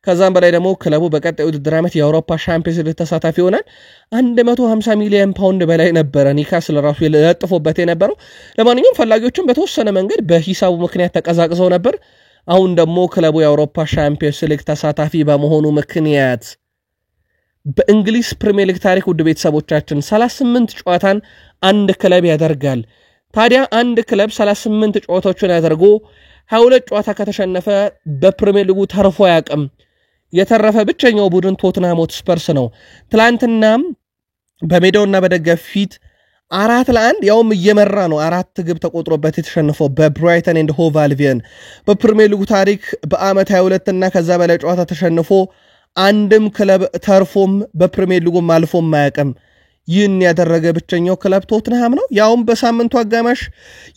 S1: ከዛም በላይ ደግሞ ክለቡ በቀጣይ የውድድር ዓመት የአውሮፓ ሻምፒዮንስ ሊግ ተሳታፊ ይሆናል። 150 ሚሊዮን ፓውንድ በላይ ነበረ ኒውካስል ራሱ ለጥፎበት የነበረው። ለማንኛውም ፈላጊዎችን በተወሰነ መንገድ በሂሳቡ ምክንያት ተቀዛቅዘው ነበር። አሁን ደግሞ ክለቡ የአውሮፓ ሻምፒዮንስ ሊግ ተሳታፊ በመሆኑ ምክንያት በእንግሊዝ ፕሪሚየር ሊግ ታሪክ ውድ ቤተሰቦቻችን 38 ጨዋታን አንድ ክለብ ያደርጋል። ታዲያ አንድ ክለብ 38 ጨዋታዎችን ያደርጎ 22 ጨዋታ ከተሸነፈ በፕሪሚየር ሊጉ ተርፎ ያቅም የተረፈ ብቸኛው ቡድን ቶትንሃም ሆትስፐርስ ነው። ትላንትና በሜዳውና በደጋፊ ፊት 4-1 ያውም እየመራ ነው 4 ግብ ተቆጥሮበት የተሸነፈው በብራይተን ኤንድ ሆቭ አልቢዮን። በፕሪሚየር ሊጉ ታሪክ በአመት 22 እና ከዛ በላይ ጨዋታ ተሸንፎ አንድም ክለብ ተርፎም በፕሪሚየር ሊጉም አልፎም ማያቅም። ይህን ያደረገ ብቸኛው ክለብ ቶትንሃም ነው። ያውም በሳምንቱ አጋማሽ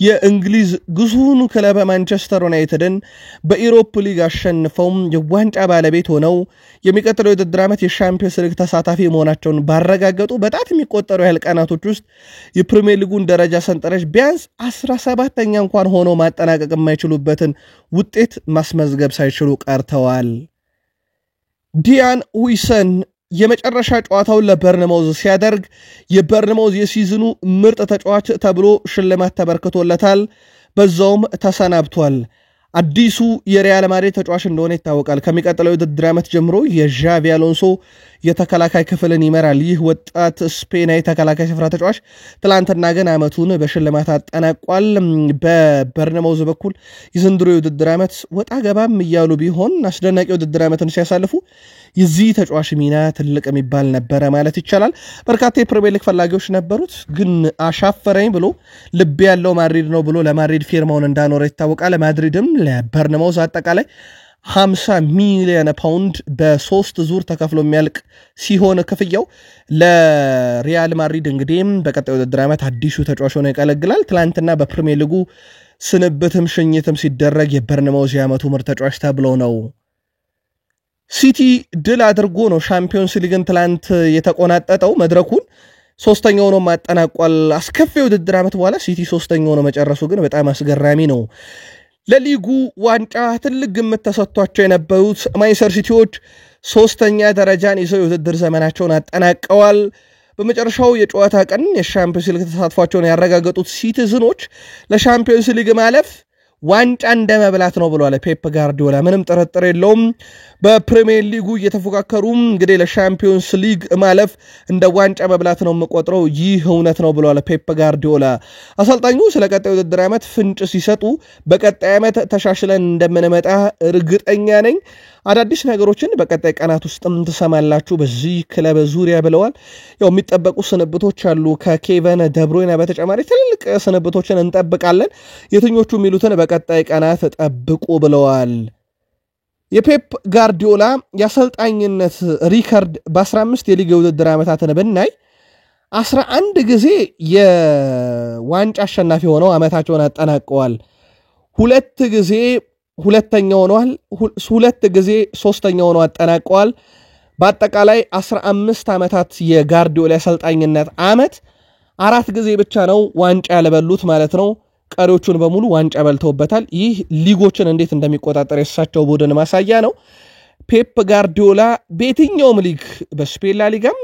S1: የእንግሊዝ ግዙፉን ክለብ ማንቸስተር ዩናይትድን በኢሮፕ ሊግ አሸንፈው የዋንጫ ባለቤት ሆነው የሚቀጥለው የውድድር ዓመት የሻምፒዮንስ ሊግ ተሳታፊ መሆናቸውን ባረጋገጡ በጣት የሚቆጠሩ ያህል ቀናቶች ውስጥ የፕሪሚየር ሊጉን ደረጃ ሰንጠረዥ ቢያንስ 17ኛ እንኳን ሆነው ማጠናቀቅ የማይችሉበትን ውጤት ማስመዝገብ ሳይችሉ ቀርተዋል። ዲያን ዊሰን የመጨረሻ ጨዋታውን ለበርንማውዝ ሲያደርግ የበርንማውዝ የሲዝኑ ምርጥ ተጫዋች ተብሎ ሽልማት ተበርክቶለታል። በዛውም ተሰናብቷል። አዲሱ የሪያል ማድሪድ ተጫዋች እንደሆነ ይታወቃል። ከሚቀጥለው የውድድር ዓመት ጀምሮ የዣቪ አሎንሶ የተከላካይ ክፍልን ይመራል። ይህ ወጣት ስፔናዊ ተከላካይ ስፍራ ተጫዋች ትላንትና ግን ዓመቱን በሽልማት አጠናቋል። በበርንማውዝ በኩል የዘንድሮ የውድድር ዓመት ወጣ ገባም እያሉ ቢሆን አስደናቂ የውድድር ዓመትን ሲያሳልፉ የዚህ ተጫዋች ሚና ትልቅ የሚባል ነበረ ማለት ይቻላል። በርካታ የፕሪሚየር ሊግ ፈላጊዎች ነበሩት፣ ግን አሻፈረኝ ብሎ ልብ ያለው ማድሪድ ነው ብሎ ለማድሪድ ፊርማውን እንዳኖረ ይታወቃል። ማድሪድም ለበርንማውዝ አጠቃላይ 50 ሚሊዮን ፓውንድ በ3 ዙር ተከፍሎ የሚያልቅ ሲሆን ክፍያው ለሪያል ማድሪድ እንግዲህ በቀጣዩ ውድድር ዓመት አዲሱ ተጫዋች ሆኖ ያገለግላል። ትላንትና በፕሪሚየር ሊጉ ስንብትም ሽኝትም ሲደረግ የበርንማውዝ የዓመቱ ምርጥ ተጫዋች ተብሎ ነው ሲቲ ድል አድርጎ ነው ሻምፒዮንስ ሊግን ትላንት የተቆናጠጠው መድረኩን ሶስተኛው ነው ማጠናቋል። አስከፊ ውድድር ዓመት በኋላ ሲቲ ሶስተኛው ነው መጨረሱ ግን በጣም አስገራሚ ነው። ለሊጉ ዋንጫ ትልቅ ግምት ተሰጥቷቸው የነበሩት ማንቸስተር ሲቲዎች ሶስተኛ ደረጃን ይዘው የውድድር ዘመናቸውን አጠናቀዋል። በመጨረሻው የጨዋታ ቀን የሻምፒዮንስ ሊግ ተሳትፏቸውን ያረጋገጡት ሲቲዝኖች ለሻምፒዮንስ ሊግ ማለፍ ዋንጫ እንደመብላት ነው ብለዋል ፔፕ ጋርዲዮላ። ምንም ጥርጥር የለውም። በፕሪሚየር ሊጉ እየተፎካከሩ እንግዲህ ለሻምፒዮንስ ሊግ ማለፍ እንደ ዋንጫ መብላት ነው የምቆጥረው፣ ይህ እውነት ነው ብለዋል ፔፕ ጋርዲዮላ። አሰልጣኙ ስለ ቀጣዩ ውድድር ዓመት ፍንጭ ሲሰጡ በቀጣይ ዓመት ተሻሽለን እንደምንመጣ እርግጠኛ ነኝ፣ አዳዲስ ነገሮችን በቀጣይ ቀናት ውስጥም ትሰማላችሁ በዚህ ክለብ ዙሪያ ብለዋል። ያው የሚጠበቁ ስንብቶች አሉ። ከኬቨን ደብሮይና በተጨማሪ ትልልቅ ስንብቶችን እንጠብቃለን። የትኞቹ የሚሉትን በቀጣይ ቀናት ጠብቁ ብለዋል። የፔፕ ጋርዲዮላ የአሰልጣኝነት ሪከርድ በ15 የሊግ ውድድር ዓመታትን ብናይ 11 ጊዜ የዋንጫ አሸናፊ ሆነው ዓመታቸውን አጠናቀዋል። 2 ጊዜ ሁለተኛ ሆነዋል። 2 ጊዜ ሶስተኛ ሆነው አጠናቀዋል። በአጠቃላይ 15 ዓመታት የጋርዲዮላ አሰልጣኝነት ዓመት 4 ጊዜ ብቻ ነው ዋንጫ ያለበሉት ማለት ነው። ቀሪዎቹን በሙሉ ዋንጫ በልተውበታል። ይህ ሊጎችን እንዴት እንደሚቆጣጠር የሳቸው ቡድን ማሳያ ነው። ፔፕ ጋርዲዮላ በየትኛውም ሊግ በስፔን ላሊጋም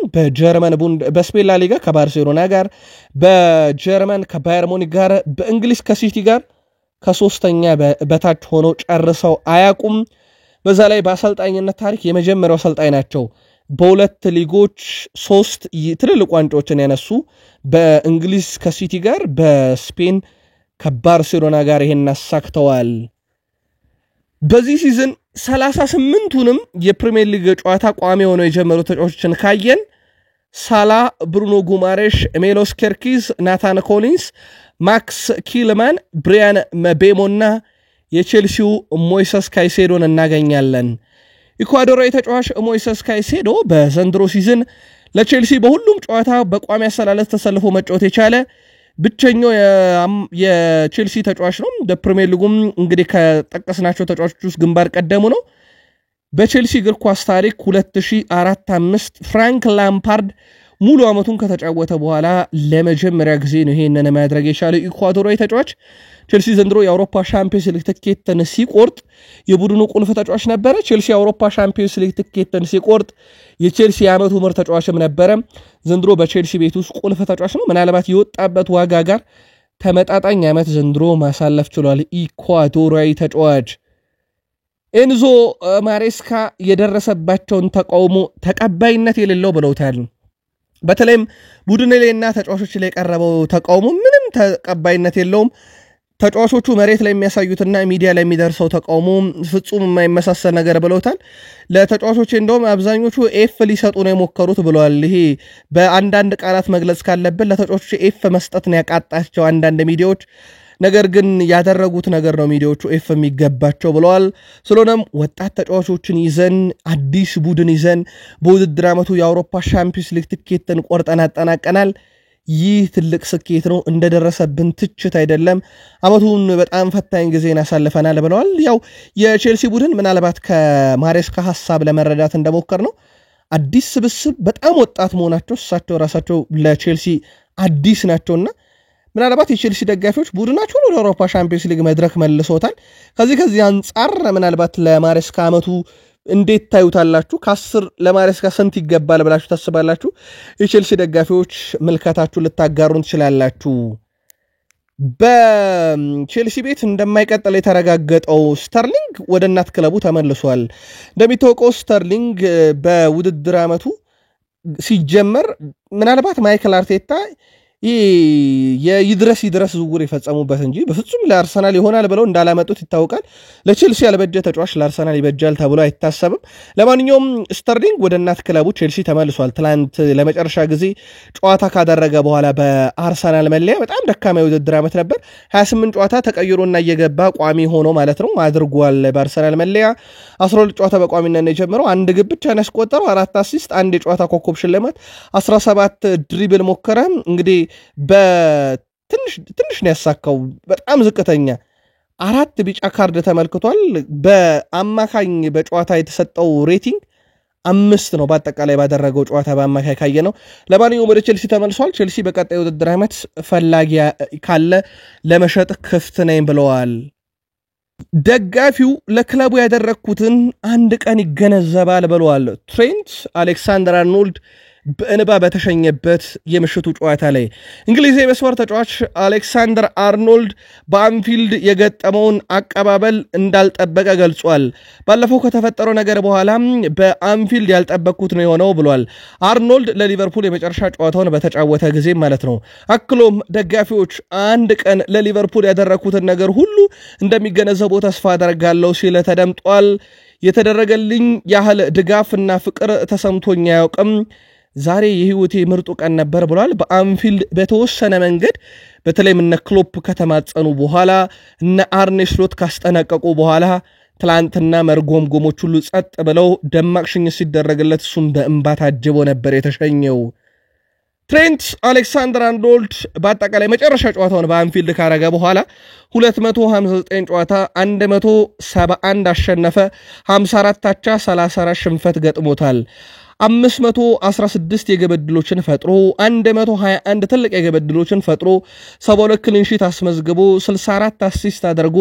S1: በስፔን ላሊጋ ከባርሴሎና ጋር፣ በጀርመን ከባየር ሙኒክ ጋር፣ በእንግሊዝ ከሲቲ ጋር ከሶስተኛ በታች ሆነው ጨርሰው አያቁም። በዛ ላይ በአሰልጣኝነት ታሪክ የመጀመሪያው አሰልጣኝ ናቸው በሁለት ሊጎች 3 ትልልቅ ዋንጫዎችን ያነሱ፣ በእንግሊዝ ከሲቲ ጋር፣ በስፔን ከባርሴሎና ጋር ይሄን አሳክተዋል። በዚህ ሲዝን 38ቱንም የፕሪሚየር ሊግ ጨዋታ ቋሚ ሆነው የጀመሩ ተጫዋቾችን ካየን ሳላ፣ ብሩኖ ጉማሬሽ፣ ሜሎስ ኬርኪዝ፣ ናታን ኮሊንስ፣ ማክስ ኪልማን፣ ብሪያን መቤሞና የቼልሲው ሞይሰስ ካይሴዶን እናገኛለን። ኢኳዶራዊ ተጫዋች ሞይሰስ ካይሴዶ በዘንድሮ ሲዝን ለቼልሲ በሁሉም ጨዋታ በቋሚ አሰላለፍ ተሰልፎ መጫወት የቻለ ብቸኛው የቼልሲ ተጫዋች ነው። በፕሪሚየር ሊጉም እንግዲህ ከጠቀስናቸው ተጫዋቾች ውስጥ ግንባር ቀደሙ ነው። በቼልሲ እግር ኳስ ታሪክ 2004-5 ፍራንክ ላምፓርድ ሙሉ ዓመቱን ከተጫወተ በኋላ ለመጀመሪያ ጊዜ ነው ይሄንን ማድረግ የቻለው ኢኳዶራዊ ተጫዋች። ቼልሲ ዘንድሮ የአውሮፓ ሻምፒዮንስ ሊግ ትኬትን ሲቆርጥ የቡድኑ ቁልፍ ተጫዋች ነበረ። ቼልሲ የአውሮፓ ሻምፒዮንስ ሊግ ትኬትን ሲቆርጥ የቼልሲ የዓመቱ ምርጥ ተጫዋችም ነበረ። ዘንድሮ በቼልሲ ቤት ውስጥ ቁልፍ ተጫዋች ነው። ምናልባት የወጣበት ዋጋ ጋር ተመጣጣኝ ዓመት ዘንድሮ ማሳለፍ ችሏል ኢኳዶራዊ ተጫዋች። ኤንዞ ማሬስካ የደረሰባቸውን ተቃውሞ ተቀባይነት የሌለው ብለውታል። በተለይም ቡድን ላይና ተጫዋቾች ላይ የቀረበው ተቃውሞ ምንም ተቀባይነት የለውም። ተጫዋቾቹ መሬት ላይ የሚያሳዩትና ሚዲያ ላይ የሚደርሰው ተቃውሞ ፍጹም የማይመሳሰል ነገር ብለውታል። ለተጫዋቾች እንደውም አብዛኞቹ ኤፍ ሊሰጡ ነው የሞከሩት ብለዋል። ይሄ በአንዳንድ ቃላት መግለጽ ካለብን ለተጫዋቾች ኤፍ መስጠት ነው ያቃጣቸው አንዳንድ ሚዲያዎች። ነገር ግን ያደረጉት ነገር ነው ሚዲያዎቹ ኤፍ የሚገባቸው ብለዋል። ስለሆነም ወጣት ተጫዋቾችን ይዘን አዲስ ቡድን ይዘን በውድድር ዓመቱ የአውሮፓ ሻምፒዮንስ ሊግ ትኬትን ቆርጠን አጠናቀናል። ይህ ትልቅ ስኬት ነው፣ እንደደረሰብን ትችት አይደለም። ዓመቱን በጣም ፈታኝ ጊዜን አሳልፈናል ብለዋል። ያው የቼልሲ ቡድን ምናልባት ከማሬስካ ሐሳብ ለመረዳት እንደሞከር ነው አዲስ ስብስብ በጣም ወጣት መሆናቸው እሳቸው ራሳቸው ለቼልሲ አዲስ ናቸውና ምናልባት የቼልሲ ደጋፊዎች ቡድናቸውን ወደ አውሮፓ ሻምፒዮንስ ሊግ መድረክ መልሶታል። ከዚህ አንጻር ምናልባት ለማሬስካ ዓመቱ እንዴት ታዩታላችሁ? ከ10 ለማሬስካ ስንት ይገባል ብላችሁ ታስባላችሁ? የቼልሲ ደጋፊዎች ምልከታችሁ ልታጋሩን ትችላላችሁ። በቼልሲ ቤት እንደማይቀጥል የተረጋገጠው ስተርሊንግ ወደ እናት ክለቡ ተመልሷል። እንደሚታወቀው ስተርሊንግ በውድድር ዓመቱ ሲጀመር ምናልባት ማይክል አርቴታ ይድረስ ዝውውር የፈጸሙበት እንጂ በፍጹም ለአርሰናል ይሆናል ብለው እንዳላመጡት ይታወቃል። ለቼልሲ ያልበጀ ተጫዋች ለአርሰናል ይበጃል ተብሎ አይታሰብም። ለማንኛውም ስተርሊንግ ወደ እናት ክለቡ ቼልሲ ተመልሷል። ትላንት ለመጨረሻ ጊዜ ጨዋታ ካደረገ በኋላ በአርሰናል መለያ በጣም ደካማ የውድድር ዓመት ነበር። 28 ጨዋታ ተቀይሮና እየገባ ቋሚ ሆኖ ማለት ነው አድርጓል። በአርሰናል መለያ 12 ጨዋታ በቋሚነት ነው የጀመረው። 1 ግብ ብቻ ነው ያስቆጠረው፣ 4 አሲስት፣ 1 የጨዋታ ኮከብ ሽልማት፣ 17 ድሪብል ሞከረ። እንግዲህ በትንሽ ነው ያሳካው፣ በጣም ዝቅተኛ 4 ቢጫ ካርድ ተመልክቷል። በአማካኝ በጨዋታ የተሰጠው ሬቲንግ 5 ነው። በአጠቃላይ ባደረገው ጨዋታ በአማካይ ካየ ነው። ለማንኛውም ወደ ቼልሲ ተመልሷል። ቼልሲ በቀጣዩ ውድድር ዓመት ፈላጊ ካለ ለመሸጥ ክፍት ነኝ ብለዋል። ደጋፊው ለክለቡ ያደረኩትን አንድ ቀን ይገነዘባል ብለዋል። ትሬንት አሌክሳንደር-አርኖልድ በእንባ በተሸኘበት የምሽቱ ጨዋታ ላይ እንግሊዛዊ መስመር ተጫዋች አሌክሳንደር-አርኖልድ በአንፊልድ የገጠመውን አቀባበል እንዳልጠበቀ ገልጿል። ባለፈው ከተፈጠረው ነገር በኋላ በአንፊልድ ያልጠበቅኩት ነው የሆነው ብሏል። አርኖልድ ለሊቨርፑል የመጨረሻ ጨዋታውን በተጫወተ ጊዜ ማለት ነው። አክሎም ደጋፊዎች አንድ ቀን ለሊቨርፑል ያደረኩትን ነገር ሁሉ እንደሚገነዘቡ ተስፋ አደርጋለሁ ሲል ተደምጧል። የተደረገልኝ ያህል ድጋፍና ፍቅር ተሰምቶኝ አያውቅም። ዛሬ የህይወቴ ምርጡ ቀን ነበር ብሏል። በአንፊልድ በተወሰነ መንገድ በተለይም እነ ክሎፕ ከተማጸኑ በኋላ እነ አርኔ ስሎት ካስጠነቀቁ በኋላ ትላንትና መርጎምጎሞች ሁሉ ጸጥ ብለው ደማቅ ሽኝት ሲደረግለት እሱም በእንባ ታጅቦ ነበር የተሸኘው። ትሬንት አሌክሳንደር-አርኖልድ በአጠቃላይ መጨረሻ ጨዋታውን በአንፊልድ ካረገ በኋላ 259 ጨዋታ 171 አሸነፈ፣ 54 አቻ፣ 34 ሽንፈት ገጥሞታል። 516 የግብ ዕድሎችን ፈጥሮ 121 ትልቅ የግብ ዕድሎችን ፈጥሮ 72 ክሊንሺት አስመዝግቦ 64 አሲስት አድርጎ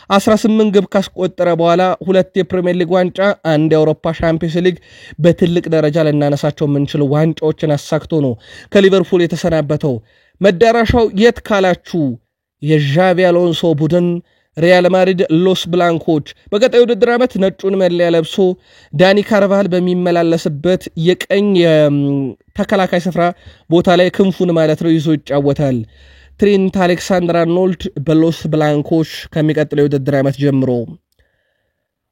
S1: 18 ግብ ካስቆጠረ በኋላ 2 የፕሪሚየር ሊግ ዋንጫ፣ 1 የአውሮፓ ሻምፒዮንስ ሊግ በትልቅ ደረጃ ልናነሳቸው የምንችል ዋንጫዎችን አሳክቶ ነው ከሊቨርፑል የተሰናበተው። መዳረሻው የት ካላችሁ የዣቪ አሎንሶ ቡድን ሪያል ማድሪድ ሎስ ብላንኮች በቀጣዩ ውድድር ዓመት ነጩን መለያ ለብሶ ዳኒ ካርቫሃል በሚመላለስበት የቀኝ ተከላካይ ስፍራ ቦታ ላይ ክንፉን ማለት ነው ይዞ ይጫወታል። ትሬንት አሌክሳንደር-አርኖልድ በሎስ ብላንኮች ከሚቀጥለው ውድድር ዓመት ጀምሮ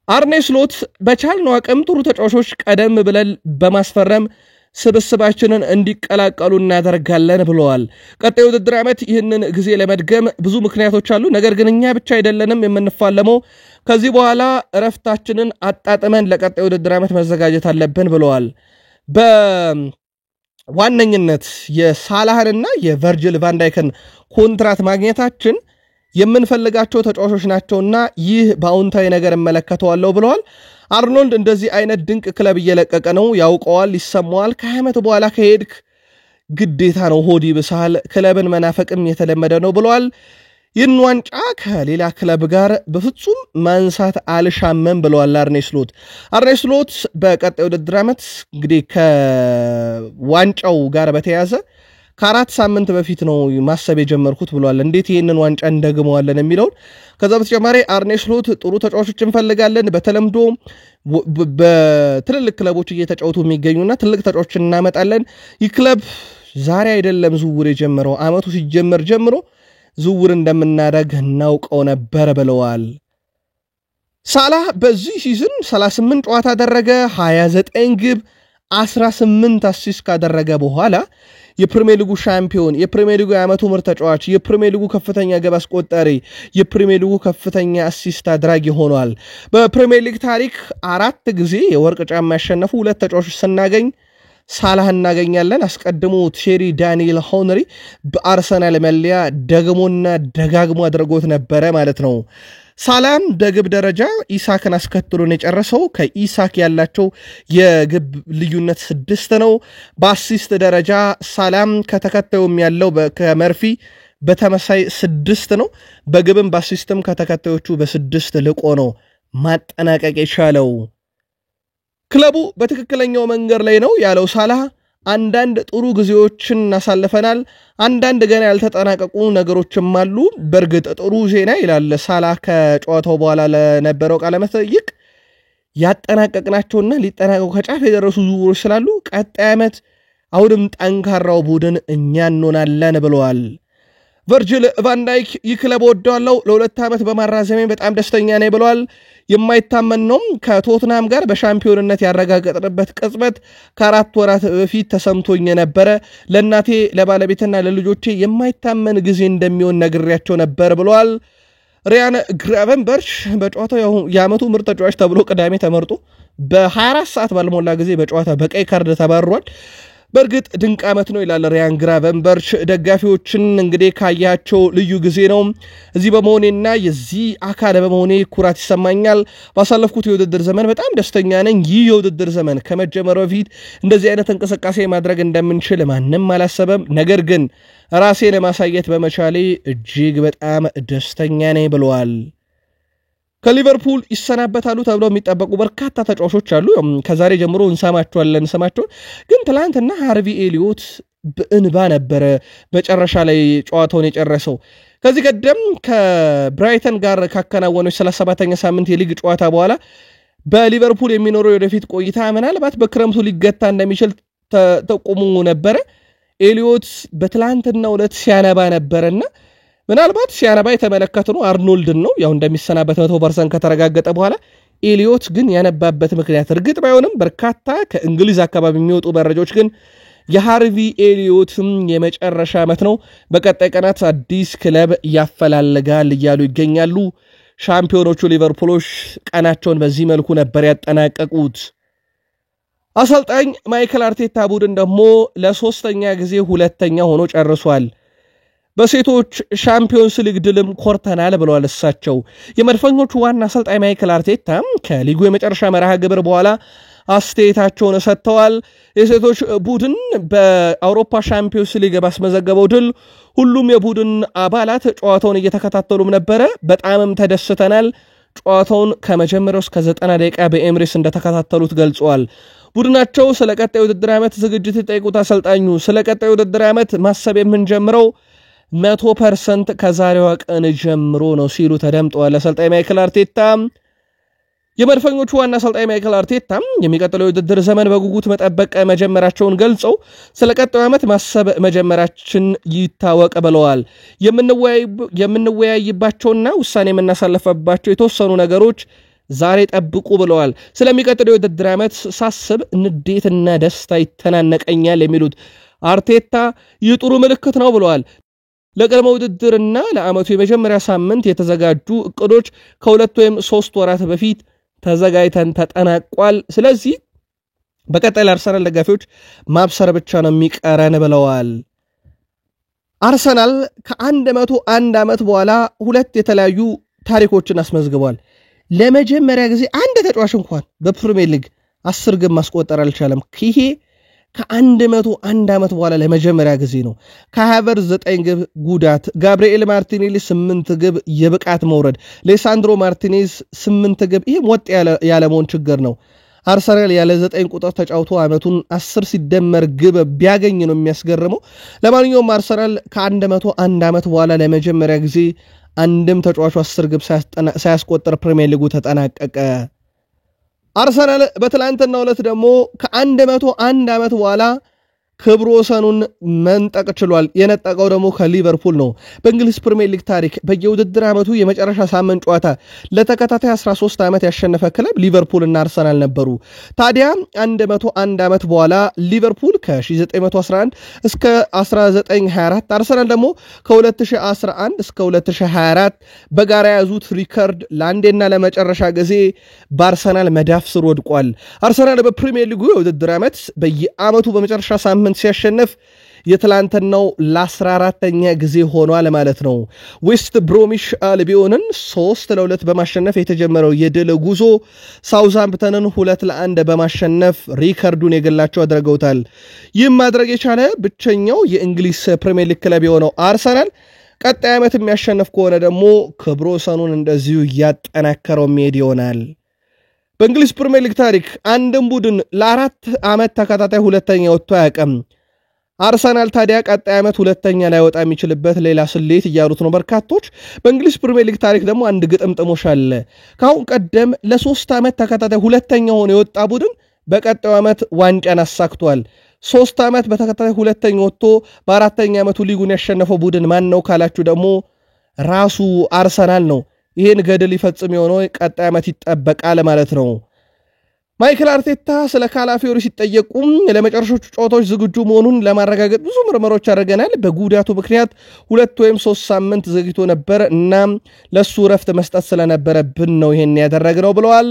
S1: አርኔ ስሎት በቻልነው አቅም ጥሩ ተጫዋቾች ቀደም ብለን በማስፈረም ስብስባችንን እንዲቀላቀሉ እናደርጋለን ብለዋል። ቀጣዩ ውድድር ዓመት ይህንን ጊዜ ለመድገም ብዙ ምክንያቶች አሉ። ነገር ግን እኛ ብቻ አይደለንም የምንፋለመው። ከዚህ በኋላ እረፍታችንን አጣጥመን ለቀጣዩ ውድድር ዓመት መዘጋጀት አለብን ብለዋል። በዋነኝነት የሳላህንና የቨርጅል ቫንዳይክን ኮንትራት ማግኘታችን የምንፈልጋቸው ተጫዋቾች ናቸውና ይህ በአውንታዊ ነገር እመለከተዋለሁ ብለዋል። አርኖልድ እንደዚህ አይነት ድንቅ ክለብ እየለቀቀ ነው፣ ያውቀዋል፣ ይሰማዋል። ከ20 ዓመት በኋላ ከሄድክ ግዴታ ነው፣ ሆድ ይብሳል፣ ክለብን መናፈቅም የተለመደ ነው ብለዋል። ይህን ዋንጫ ከሌላ ክለብ ጋር በፍጹም ማንሳት አልሻመም ብለዋል አርኔ ስሎት። አርኔ ስሎት በቀጣዩ ውድድር ዓመት እንግዲህ ከዋንጫው ጋር በተያያዘ ከ4 ሳምንት በፊት ነው ማሰብ የጀመርኩት ብለዋል። እንዴት ይህንን ዋንጫ እንደግመዋለን የሚለውን። ከዛ በተጨማሪ አርኔ ስሎት ጥሩ ተጫዋቾች እንፈልጋለን፣ በተለምዶ በትልልቅ ክለቦች እየተጫወቱ የሚገኙና ትልቅ ተጫዋቾች እናመጣለን። ይህ ክለብ ዛሬ አይደለም ዝውውር የጀመረው፣ አመቱ ሲጀመር ጀምሮ ዝውውር እንደምናደርግ እናውቀው ነበር ብለዋል። ሳላህ በዚህ ሲዝን 38 ጨዋታ አደረገ፣ 29 ግብ 18 አሲስት ካደረገ በኋላ የፕሪሚየር ሊጉ ሻምፒዮን፣ የፕሪሚየር ሊጉ የዓመቱ ምርጥ ተጫዋች፣ የፕሪሚየር ሊጉ ከፍተኛ ግብ አስቆጣሪ፣ የፕሪሚየር ሊጉ ከፍተኛ አሲስት አድራጊ ሆኗል። በፕሪሚየር ሊግ ታሪክ 4 ጊዜ የወርቅ ጫማ ያሸነፉ 2 ተጫዋቾች ስናገኝ ሳላህ እናገኛለን። አስቀድሞ ቴሪ ዳንኤል ሆነሪ በአርሰናል መለያ ደግሞና ደጋግሞ አድርጎት ነበረ ማለት ነው። ሳላም በግብ ደረጃ ኢሳክን አስከትሎን የጨረሰው። ከኢሳክ ያላቸው የግብ ልዩነት 6 ነው። በአሲስት ደረጃ ሳላም ከተከታዩም ያለው ከመርፊ በተመሳይ 6 ነው። በግብም በአሲስትም ከተከታዮቹ በ6 ልቆ ነው ማጠናቀቅ የቻለው። ክለቡ በትክክለኛው መንገድ ላይ ነው ያለው ሳላህ አንዳንድ ጥሩ ጊዜዎችን እናሳልፈናል፣ አንዳንድ ገና ያልተጠናቀቁ ነገሮችም አሉ። በእርግጥ ጥሩ ዜና ይላል ሳላህ ከጨዋታው በኋላ ለነበረው ቃለ መጠይቅ ያጠናቀቅናቸውና ሊጠናቀቁ ከጫፍ የደረሱ ዝውውሮች ስላሉ ቀጣይ ዓመት አሁንም ጠንካራው ቡድን እኛ እንሆናለን ብለዋል። ቨርጅል ቫንዳይክ ይህ ክለብ ወደዋለው፣ ለ2 ዓመት በማራዘሜ በጣም ደስተኛ ነኝ ብለዋል። የማይታመን ነው። ከቶትናም ጋር በሻምፒዮንነት ያረጋገጥንበት ቅጽበት ከ4 ወራት በፊት ተሰምቶኝ ነበረ። ለእናቴ ለባለቤትና ለልጆቼ የማይታመን ጊዜ እንደሚሆን ነግሬያቸው ነበር ብለዋል። ሪያን ግራቨንበርች በጨዋታው የዓመቱ ምርጥ ተጫዋች ተብሎ ቅዳሜ ተመርጦ በ24 ሰዓት ባልሞላ ጊዜ በጨዋታ በቀይ ካርድ ተባሯል። በርግጥ ድንቅ ዓመት ነው ይላል ሪያን ግራቨንበርች። ደጋፊዎችን እንግዲህ ካያቸው ልዩ ጊዜ ነው እዚህ በመሆኔና የዚህ አካል በመሆኔ ኩራት ይሰማኛል። ባሳለፍኩት የውድድር ዘመን በጣም ደስተኛ ነኝ። ይህ የውድድር ዘመን ከመጀመሩ በፊት እንደዚህ አይነት እንቅስቃሴ ማድረግ እንደምንችል ማንም አላሰበም። ነገር ግን ራሴ ለማሳየት በመቻሌ እጅግ በጣም ደስተኛ ነኝ ብለዋል። ከሊቨርፑል ይሰናበታሉ ተብለው የሚጠበቁ በርካታ ተጫዋቾች አሉ። ከዛሬ ጀምሮ እንሰማቸዋለን። ግን ትላንትና ሃርቪ ኤሊዮት በእንባ ነበረ መጨረሻ ላይ ጨዋታውን የጨረሰው። ከዚህ ቀደም ከብራይተን ጋር ካከናወነው 37ኛ ሳምንት የሊግ ጨዋታ በኋላ በሊቨርፑል የሚኖረው የወደፊት ቆይታ ምናልባት በክረምቱ ሊገታ እንደሚችል ተጠቁሞ ነበረ። ኤሊዮት በትላንትናው ዕለት ሲያነባ ነበርና ምናልባት ሲያነባ የተመለከተው አርኖልድን ነው። ያው እንደሚሰናበት 100% ከተረጋገጠ በኋላ ኤሊዮት ግን ያነባበት ምክንያት እርግጥ ባይሆንም በርካታ ከእንግሊዝ አካባቢ የሚወጡ መረጃዎች ግን የሃርቪ ኤሊዮትም የመጨረሻ ዓመት ነው፣ በቀጣይ ቀናት አዲስ ክለብ ያፈላልጋል እያሉ ይገኛሉ። ሻምፒዮኖቹ ሊቨርፑሎች ቀናቸውን በዚህ መልኩ ነበር ያጠናቀቁት። አሰልጣኝ ማይክል አርቴታ ቡድን ደግሞ ለሶስተኛ ጊዜ ሁለተኛ ሆኖ ጨርሷል። በሴቶች ሻምፒዮንስ ሊግ ድልም ኮርተናል ብለዋል እሳቸው። የመድፈኞቹ ዋና አሰልጣኝ ማይክል አርቴታ ከሊጉ የመጨረሻ መርሃ ግብር በኋላ አስተያየታቸውን ሰጥተዋል። የሴቶች ቡድን በአውሮፓ ሻምፒዮንስ ሊግ ባስመዘገበው ድል ሁሉም የቡድን አባላት ጨዋታውን እየተከታተሉም ነበረ። በጣምም ተደስተናል። ጨዋታውን ከመጀመሪያው እስከ 90 ደቂቃ በኤምሬስ እንደተከታተሉት ገልጸዋል። ቡድናቸው ስለ ቀጣዩ ውድድር ዓመት ዝግጅት የጠየቁት አሰልጣኙ ስለ ቀጣዩ ውድድር ዓመት ማሰብ የምንጀምረው 100% ከዛሬዋ ቀን ጀምሮ ነው ሲሉ ተደምጠዋል አሰልጣኝ ማይክል አርቴታ። የመድፈኞቹ ዋና አሰልጣኝ ማይክል አርቴታ የሚቀጥለው የውድድር ዘመን በጉጉት መጠበቅ መጀመራቸውን ገልጸው ስለ ቀጣዩ ዓመት ማሰብ መጀመራችን ይታወቅ ብለዋል። የምንወያይባቸውና ውሳኔ የምናሳልፈባቸው የተወሰኑ ነገሮች ዛሬ ጠብቁ ብለዋል። ስለሚቀጥለው የውድድር ዓመት ሳስብ ንዴትና ደስታ ይተናነቀኛል የሚሉት አርቴታ ይህ ጥሩ ምልክት ነው ብለዋል። ለቅድመ ውድድርና ለዓመቱ የመጀመሪያ ሳምንት የተዘጋጁ እቅዶች ከ2 ወይም 3 ወራት በፊት ተዘጋጅተን ተጠናቋል። ስለዚህ በቀጣይ ለአርሰናል ደጋፊዎች ማብሰር ብቻ ነው የሚቀረን ብለዋል። አርሰናል ከ101 ዓመት በኋላ 2 የተለያዩ ታሪኮችን አስመዝግቧል። ለመጀመሪያ ጊዜ አንድ ተጫዋች እንኳን በፕሪሚየር ሊግ 10 ግብ ማስቆጠር አልቻለም። ይሄ ከ101 ዓመት በኋላ ለመጀመሪያ ጊዜ ነው። ከሃቨርትዝ 9 ግብ ጉዳት፣ ጋብሪኤል ማርቲኔሊ 8 ግብ የብቃት መውረድ፣ ሌሳንድሮ ማርቲኔዝ 8 ግብ። ይሄ ወጥ ያለመሆን ችግር ነው። አርሰናል ያለ 9 ቁጥር ተጫውቶ ዓመቱን 10 ሲደመር ግብ ቢያገኝ ነው የሚያስገርመው። ለማንኛውም አርሰናል ከ101 ዓመት በኋላ ለመጀመሪያ ጊዜ አንድም ተጫዋቹ 10 ግብ ሳያስቆጥር ፕሪሚየር ሊጉ ተጠናቀቀ። አርሰናል በትላንትናው ዕለት ደግሞ ከ101 ዓመት በኋላ ክብረ ወሰኑን መንጠቅ ችሏል። የነጠቀው ደግሞ ከሊቨርፑል ነው። በእንግሊዝ ፕሪሚየር ሊግ ታሪክ በየውድድር ዓመቱ የመጨረሻ ሳምንት ጨዋታ ለተከታታይ 13 ዓመት ያሸነፈ ክለብ ሊቨርፑልና አርሰናል ነበሩ። ታዲያ 101 ዓመት በኋላ ሊቨርፑል ከ1911 እስከ 1924 አርሰናል ደግሞ ከ2011 እስከ 2024 በጋራ ያዙት ሪከርድ ለአንዴና ለመጨረሻ ጊዜ በአርሰናል መዳፍ ስር ወድቋል። አርሰናል በፕሪሚየር ሊጉ የውድድር ዓመት በየዓመቱ በመጨረሻ ሳምንት ሲያሸንፍ የትላንትናው ለ14ኛ ጊዜ ሆኗል ማለት ነው። ዌስት ብሮሚሽ አልቢዮንን 3-2 በማሸነፍ የተጀመረው የድል ጉዞ ሳውዝሃምፕተንን 2-1 በማሸነፍ ሪከርዱን የግላቸው አድርገውታል። ይህም ማድረግ የቻለ ብቸኛው የእንግሊዝ ፕሪሚየር ሊግ ክለብ የሆነው አርሰናል ቀጣይ ዓመት የሚያሸንፍ ከሆነ ደግሞ ክብረ ወሰኑን እንደዚሁ እያጠናከረው የሚሄድ ይሆናል። በእንግሊዝ ፕሪሚየር ሊግ ታሪክ አንድም ቡድን ለ4 ዓመት ተከታታይ ሁለተኛ ወጥቶ አያውቅም። አርሰናል ታዲያ ቀጣይ ዓመት ሁለተኛ ላይ ወጣ የሚችልበት ሌላ ስሌት እያሉት ነው በርካቶች። በእንግሊዝ ፕሪሚየር ሊግ ታሪክ ደግሞ አንድ ግጥምጥሞሽ አለ። ካሁን ቀደም ለ3 ዓመት ተከታታይ ሁለተኛ ሆኖ የወጣ ቡድን በቀጣዩ ዓመት ዋንጫን አሳክቷል። 3 ዓመት በተከታታይ ሁለተኛ ወጥቶ በአራተኛ ዓመቱ ሊጉን ያሸነፈው ቡድን ማን ነው ካላችሁ ደግሞ ራሱ አርሰናል ነው። ይሄን ገድል ይፈጽም የሆነው ቀጣይ ዓመት ይጠበቃል ማለት ነው። ማይክል አርቴታ ስለ ካላፊዮሪ ሲጠየቁም ለመጨረሻዎቹ ጨዋታዎች ዝግጁ መሆኑን ለማረጋገጥ ብዙ ምርመራዎች አድርገናል። በጉዳቱ ምክንያት 2 ወይም 3 ሳምንት ዘግይቶ ነበር እና ለሱ ረፍት መስጠት ስለነበረብን ነው ይሄን ያደረግነው ብለዋል።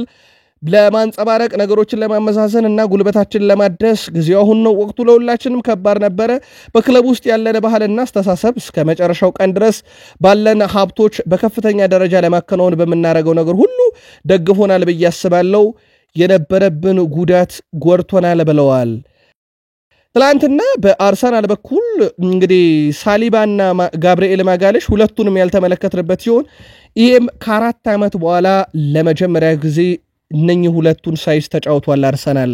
S1: ለማንጸባረቅ ነገሮችን ለማመዛዘን እና ጉልበታችን ለማደስ ጊዜው አሁን ነው ወቅቱ ለሁላችንም ከባድ ነበር በክለብ ውስጥ ያለን ባህልና አስተሳሰብ እስከ መጨረሻው ቀን ድረስ ባለን ሀብቶች በከፍተኛ ደረጃ ለማከናወን በመናረገው ነገር ሁሉ ደግፎናል በያስባለው የነበረብን ጉዳት ጎርቶናል ብለዋል ትላንትና በአርሰናል በኩል እንግዲህ ሳሊባና ጋብሪኤል ማጋሌሽ ሁለቱንም ያልተመለከትንበት ሲሆን ይሄም ከ4 ዓመት በኋላ ለመጀመሪያ ጊዜ እነኚህ ሁለቱን ሳይስ ተጫውቷል አርሰናል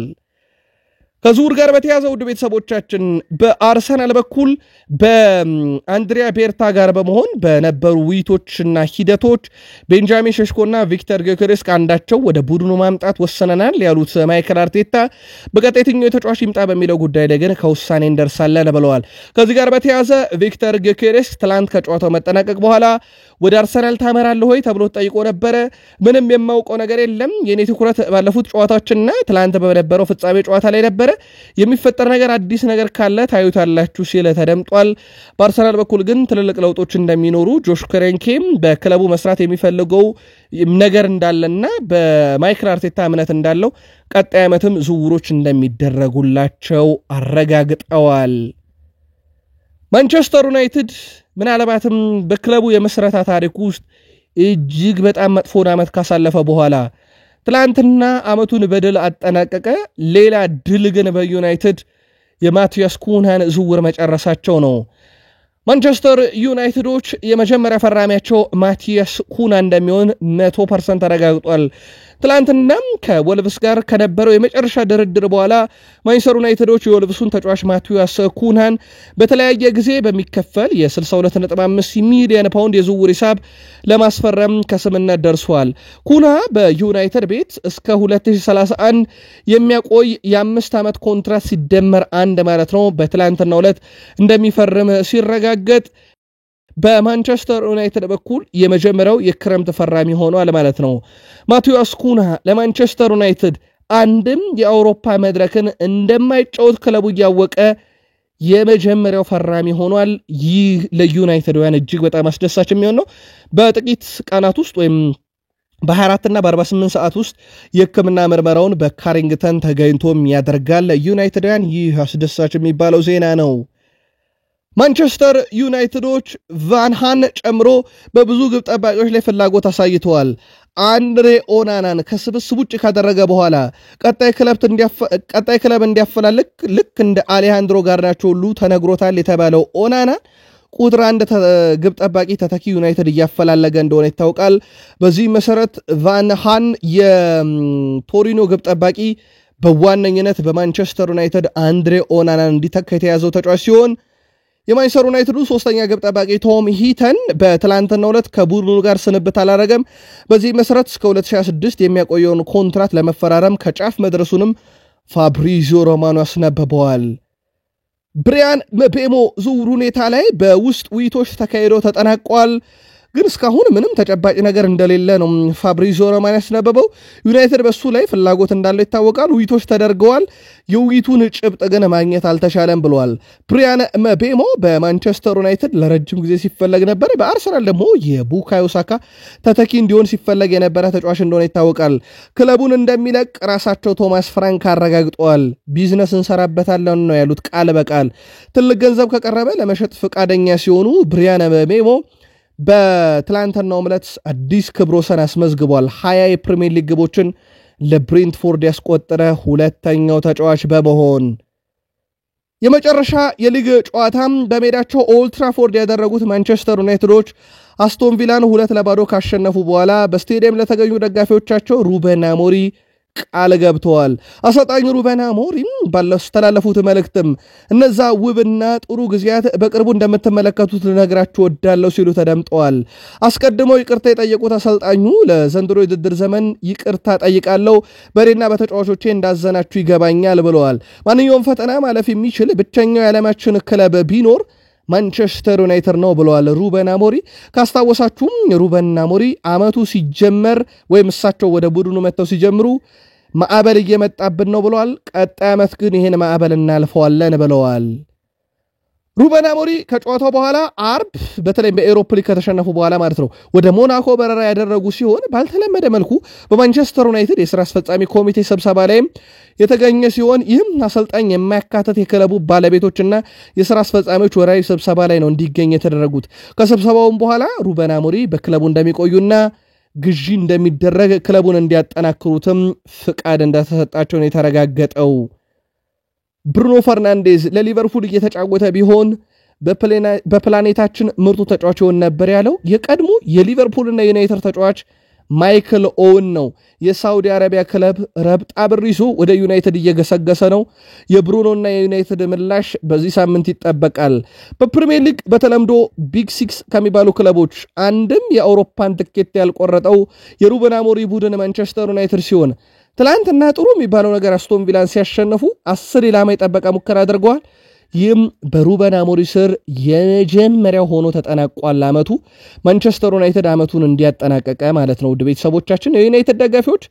S1: ከዙር ጋር በተያዘው ውድ ቤተሰቦቻችን በአርሰናል በኩል በአንድሪያ ቤርታ ጋር በመሆን በነበሩ ውይይቶችና ሂደቶች ቤንጃሚን ሸሽኮና ቪክተር ጊዮኬሬስ አንዳቸው ወደ ቡድኑ ማምጣት ወሰነናል ያሉት ማይክል አርቴታ በቀጣይኛው የተጫዋች ይምጣ በሚለው ጉዳይ ላይ ግን ከውሳኔ እንደርሳለን ብለዋል ከዚህ ጋር በተያዘ ቪክተር ጊዮኬሬስ ትላንት ከጨዋታው መጠናቀቅ በኋላ ወደ አርሰናል ታመራለህ ሆይ ተብሎ ተጠይቆ ነበር ምንም የማውቀው ነገር የለም የኔ ትኩረት ባለፉት ጨዋታዎችና ትላንት በነበረው ፍጻሜ ጨዋታ ላይ ነበር የሚፈጠር ነገር አዲስ ነገር ካለ ታዩታላችሁ ሲል ተደምጧል በአርሰናል በኩል ግን ትልልቅ ለውጦች እንደሚኖሩ ጆሽ ከሬንኬም በክለቡ መስራት የሚፈልገው ነገር እንዳለና በማይክል አርቴታ እምነት እንዳለው ቀጣይ ዓመትም ዝውውሮች እንደሚደረጉላቸው አረጋግጠዋል ማንቸስተር ዩናይትድ ምናልባትም በክለቡ የመስረታ ታሪክ ውስጥ እጅግ በጣም መጥፎ ዓመት ካሳለፈ በኋላ ትላንትና አመቱን በድል አጠናቀቀ ሌላ ድል ግን በዩናይትድ የማቲያስ ኩንሃን ዝውውር መጨረሳቸው ነው ማንቸስተር ዩናይትዶች የመጀመሪያ ፈራሚያቸው ማቲያስ ኩንሃ እንደሚሆን 100% ተረጋግጧል ትላንትና ከወልቭስ ጋር ከነበረው የመጨረሻ ድርድር በኋላ ማንቸስተር ዩናይትዶች የወልቭሱን ተጫዋች ማቲያስ ኩንሃን በተለያየ ጊዜ በሚከፈል የ62.5 ሚሊዮን ፓውንድ የዝውውር ሂሳብ ለማስፈረም ከስምምነት ደርሷል ኩንሃ በዩናይትድ ቤት እስከ 2031 የሚያቆይ የ5 ዓመት ኮንትራት ሲደመር አንድ ማለት ነው በትላንትናው ዕለት እንደሚፈርም ሲረጋገጥ በማንቸስተር ዩናይትድ በኩል የመጀመሪያው የክረምት ተፈራሚ ሆኗል ማለት ነው ማቲያስ ኩንሃ ለማንቸስተር ዩናይትድ አንድም የአውሮፓ መድረክን እንደማይጫወት ክለቡ ያወቀ የመጀመሪያው ፈራሚ ሆኗል ይህ ለዩናይትድያን እጅግ በጣም አስደሳች የሚሆን ነው በጥቂት ቀናት ውስጥ ወይም በ24 እና በ48 ሰዓት ውስጥ የሕክምና ምርመራውን በካሪንግተን ተገኝቶም ያደርጋል ለዩናይትድያን ይህ አስደሳች የሚባለው ዜና ነው ማንቸስተር ዩናይትዶች ቫን ሃን ጨምሮ በብዙ ግብ ጠባቂዎች ላይ ፍላጎት አሳይተዋል አንድሬ ኦናናን ከስብስብ ውጭ ካደረገ በኋላ ቀጣይ ክለብ እንዲያፈላልግ ልክ እንደ አሌሃንድሮ ጋርናቾ ሁሉ ተነግሮታል የተባለው ኦናና ቁጥር 1 ግብ ጠባቂ ተተኪ ዩናይትድ እያፈላለገ እንደሆነ ይታወቃል በዚህ መሰረት ቫን ሃን የቶሪኖ ግብ ጠባቂ በዋነኝነት በማንቸስተር ዩናይትድ አንድሬ ኦናናን እንዲተካ የተያዘው ተጫዋች ሲሆን የማንቸስተር ዩናይትዱ ሶስተኛ ግብ ጠባቂ ቶም ሂተን በትላንትናው ዕለት ከቡድኑ ጋር ስንብት አላረገም በዚህ መሰረት እስከ 2026 የሚያቆየውን ኮንትራት ለመፈራረም ከጫፍ መድረሱንም ፋብሪዚዮ ሮማኖ አስነብበዋል ብሪያን ምቤሞ ዝውውር ሁኔታ ላይ በውስጥ ውይይቶች ተካሂደው ተጠናቋል ግን እስካሁን ምንም ተጨባጭ ነገር እንደሌለ ነው ፋብሪዚዮ ሮማኖ ያስነበበው ዩናይትድ በሱ ላይ ፍላጎት እንዳለው ይታወቃል ውይይቶች ተደርገዋል የውይይቱን ጭብጥ ግን ማግኘት አልተቻለም ብለዋል ብሪያን ምቤሞ በማንቸስተር ዩናይትድ ለረጅም ጊዜ ሲፈለግ ነበር በአርሰናል ደግሞ የቡካዮ ሳካ ተተኪ እንዲሆን ሲፈለግ የነበረ ተጫዋች እንደሆነ ይታወቃል ክለቡን እንደሚለቅ ራሳቸው ቶማስ ፍራንክ አረጋግጠዋል ቢዝነስ እንሰራበታለን ነው ያሉት ቃል በቃል ትልቅ ገንዘብ ከቀረበ ለመሸጥ ፈቃደኛ ሲሆኑ ብሪያን ምቤሞ በትላንትናው ዕለት አዲስ ክብረ ወሰን አስመዝግቧል 20 የፕሪሚየር ሊግ ግቦችን ለብሬንትፎርድ ያስቆጠረ ሁለተኛው ተጫዋች በመሆን የመጨረሻ የሊግ ጨዋታም በሜዳቸው ኦልድ ትራፎርድ ያደረጉት ማንቸስተር ዩናይትዶች አስቶን ቪላን 2-0 ካሸነፉ በኋላ በስቴዲየም ለተገኙ ደጋፊዎቻቸው ሩበን አሞሪም ቃል ገብተዋል አሰልጣኝ ሩበን አሞሪም ባለስተላለፉት መልእክትም እነዛ ውብና ጥሩ ጊዜያት በቅርቡ እንደምትመለከቱት ልነግራችሁ ወዳለው ሲሉ ተደምጠዋል አስቀድመው ይቅርታ የጠየቁት አሰልጣኙ ለዘንድሮ የውድድር ዘመን ይቅርታ ጠይቃለሁ በሬና በተጫዋቾቼ እንዳዘናችሁ ይገባኛል ብለዋል ማንኛውም ፈተና ማለፍ የሚችል ብቸኛው የዓለማችን ክለብ ቢኖር ማንቸስተር ዩናይትድ ነው ብለዋል ሩበን አሞሪም ካስታወሳችሁም ሩበን አሞሪም አመቱ ሲጀመር ወይም እሳቸው ወደ ቡድኑ መተው ሲጀምሩ ማዕበል እየመጣብን ነው ብለዋል ቀጣይ አመት ግን ይሄን ማዕበል እናልፈዋለን ብለዋል ሩበን አሞሪም ከጨዋታው በኋላ አርብ በተለይ በኤሮፓ ሊግ ከተሸነፉ በኋላ ማለት ነው ወደ ሞናኮ በረራ ያደረጉ ሲሆን ባልተለመደ መልኩ በማንቸስተር ዩናይትድ የሥራ አስፈጻሚ ኮሚቴ ስብሰባ ላይ የተገኘ ሲሆን ይህም አሰልጣኝ የማያካተት የክለቡ ባለቤቶችና የሥራ አስፈጻሚዎች ወራዊ ስብሰባ ላይ ነው እንዲገኝ የተደረጉት። ከስብሰባውም በኋላ ሩበን አሞሪም በክለቡ እንደሚቆዩና ግዢ እንደሚደረግ ክለቡን እንዲያጠናክሩትም ፍቃድ እንደተሰጣቸው ነው የተረጋገጠው። ብሩኖ ፈርናንዴዝ ለሊቨርፑል እየተጫወተ ቢሆን በፕላኔታችን ምርጡ ተጫዋች ይሆን ነበር ያለው የቀድሞ የሊቨርፑልና ዩናይትድ ተጫዋች ማይክል ኦውን ነው። የሳውዲ አረቢያ ክለብ ረብጣ ብር ይዞ ወደ ዩናይትድ እየገሰገሰ ነው። የብሩኖና የዩናይትድ ምላሽ በዚህ ሳምንት ይጠበቃል። በፕሪሚየር ሊግ በተለምዶ ቢግ ሲክስ ከሚባሉ ክለቦች አንድም የአውሮፓን ትኬት ያልቆረጠው የሩበን አሞሪም ቡድን ማንቸስተር ዩናይትድ ሲሆን ትላንትና ጥሩ የሚባለው ነገር አስቶን ቪላን ሲያሸንፉ 10 ኢላማ የጠበቀ ሙከራ አድርገዋል። ይህም በሩበን አሞሪም ስር የመጀመሪያው ሆኖ ተጠናቋል። አመቱ ማንቸስተር ዩናይትድ አመቱን እንዲያጠናቀቀ ማለት ነው። ውድ ቤተሰቦቻችን የዩናይትድ ደጋፊዎች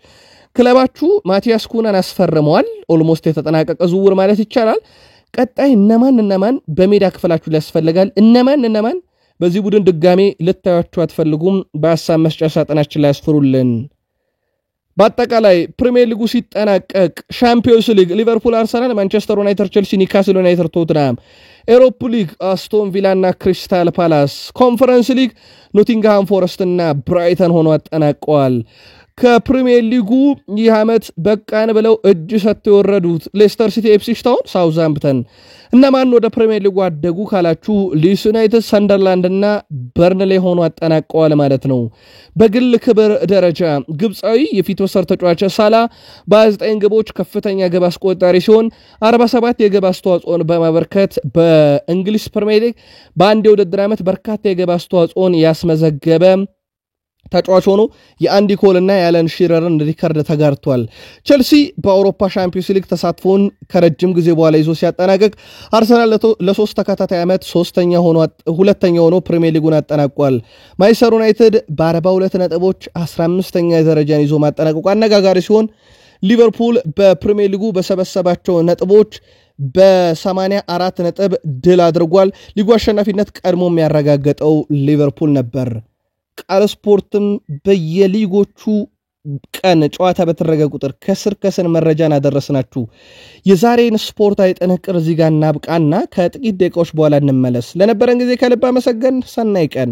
S1: ክለባችሁ ማቲያስ ኩናን አስፈርመዋል። ኦልሞስት የተጠናቀቀ ዝውውር ማለት ይቻላል። ቀጣይ እነማን በሜዳ ክፍላችሁ ሊያስፈልጋል እነማን በዚህ ቡድን ድጋሜ ልታዩአቸው አትፈልጉም? በሐሳብ መስጫ ሳጥናችን ላይ ያስፍሩልን። በአጠቃላይ ፕሪሚየር ሊጉ ሲጠናቀቅ ሻምፒዮንስ ሊግ ሊቨርፑል፣ አርሰናል፣ ማንቸስተር ዩናይትድ፣ ቼልሲ፣ ኒውካስል ዩናይትድ፣ ቶትናም፣ ኤሮፓ ሊግ አስቶን ቪላና ክሪስታል ፓላስ፣ ኮንፈረንስ ሊግ ኖቲንግሃም ፎረስት እና ብራይተን ሆኖ አጠናቀዋል። ከፕሪሚየር ሊጉ ይህ ዓመት በቃን ብለው እጅ ሰጥተው የወረዱት ሌስተር ሲቲ፣ ኢፕስዊች ታውን፣ ሳውዝሃምፕተን እነማን ወደ ፕሪሚየር ሊጉ አደጉ ካላችሁ ሊድስ ዩናይትድ፣ ሰንደርላንድ እና በርንሌ ሆኖ አጠናቀዋል ማለት ነው። በግል ክብር ደረጃ ግብፃዊ የፊት ወሰር ተጫዋች ሳላ በ29 ግቦች ከፍተኛ ግብ አስቆጣሪ ሲሆን 47 የግብ አስተዋጽኦን በማበርከት በእንግሊዝ ፕሪሚየር ሊግ በአንድ የውድድር ዓመት በርካታ የግብ አስተዋጽኦን ያስመዘገበ ተጫዋች ሆኖ የአንዲ ኮልና የአለን ሺረርን ሪከርድ ተጋርቷል። ቼልሲ በአውሮፓ ሻምፒዮንስ ሊግ ተሳትፎን ከረጅም ጊዜ በኋላ ይዞ ሲያጠናቀቅ አርሰናል ለሶስት ተከታታይ ዓመት ሁለተኛ ሆኖ ፕሪሚየር ሊጉን አጠናቋል። ማንቸስተር ዩናይትድ በ42 ነጥቦች 15ኛ ደረጃን ይዞ ማጠናቀቁ አነጋጋሪ ሲሆን ሊቨርፑል በፕሪሚየር ሊጉ በሰበሰባቸው ነጥቦች በ84 ነጥብ ድል አድርጓል። ሊጉ አሸናፊነት ቀድሞ የሚያረጋገጠው ሊቨርፑል ነበር። ቃል ስፖርትም በየሊጎቹ ቀን ጨዋታ በተደረገ ቁጥር ከስር መረጃን አደረስናችሁ። የዛሬን ስፖርታዊ ጥንቅር እዚህ ጋር እናብቃና ከጥቂት ደቂቃዎች በኋላ እንመለስ። ለነበረን ጊዜ ከልብ አመሰገን። ሰናይ ቀን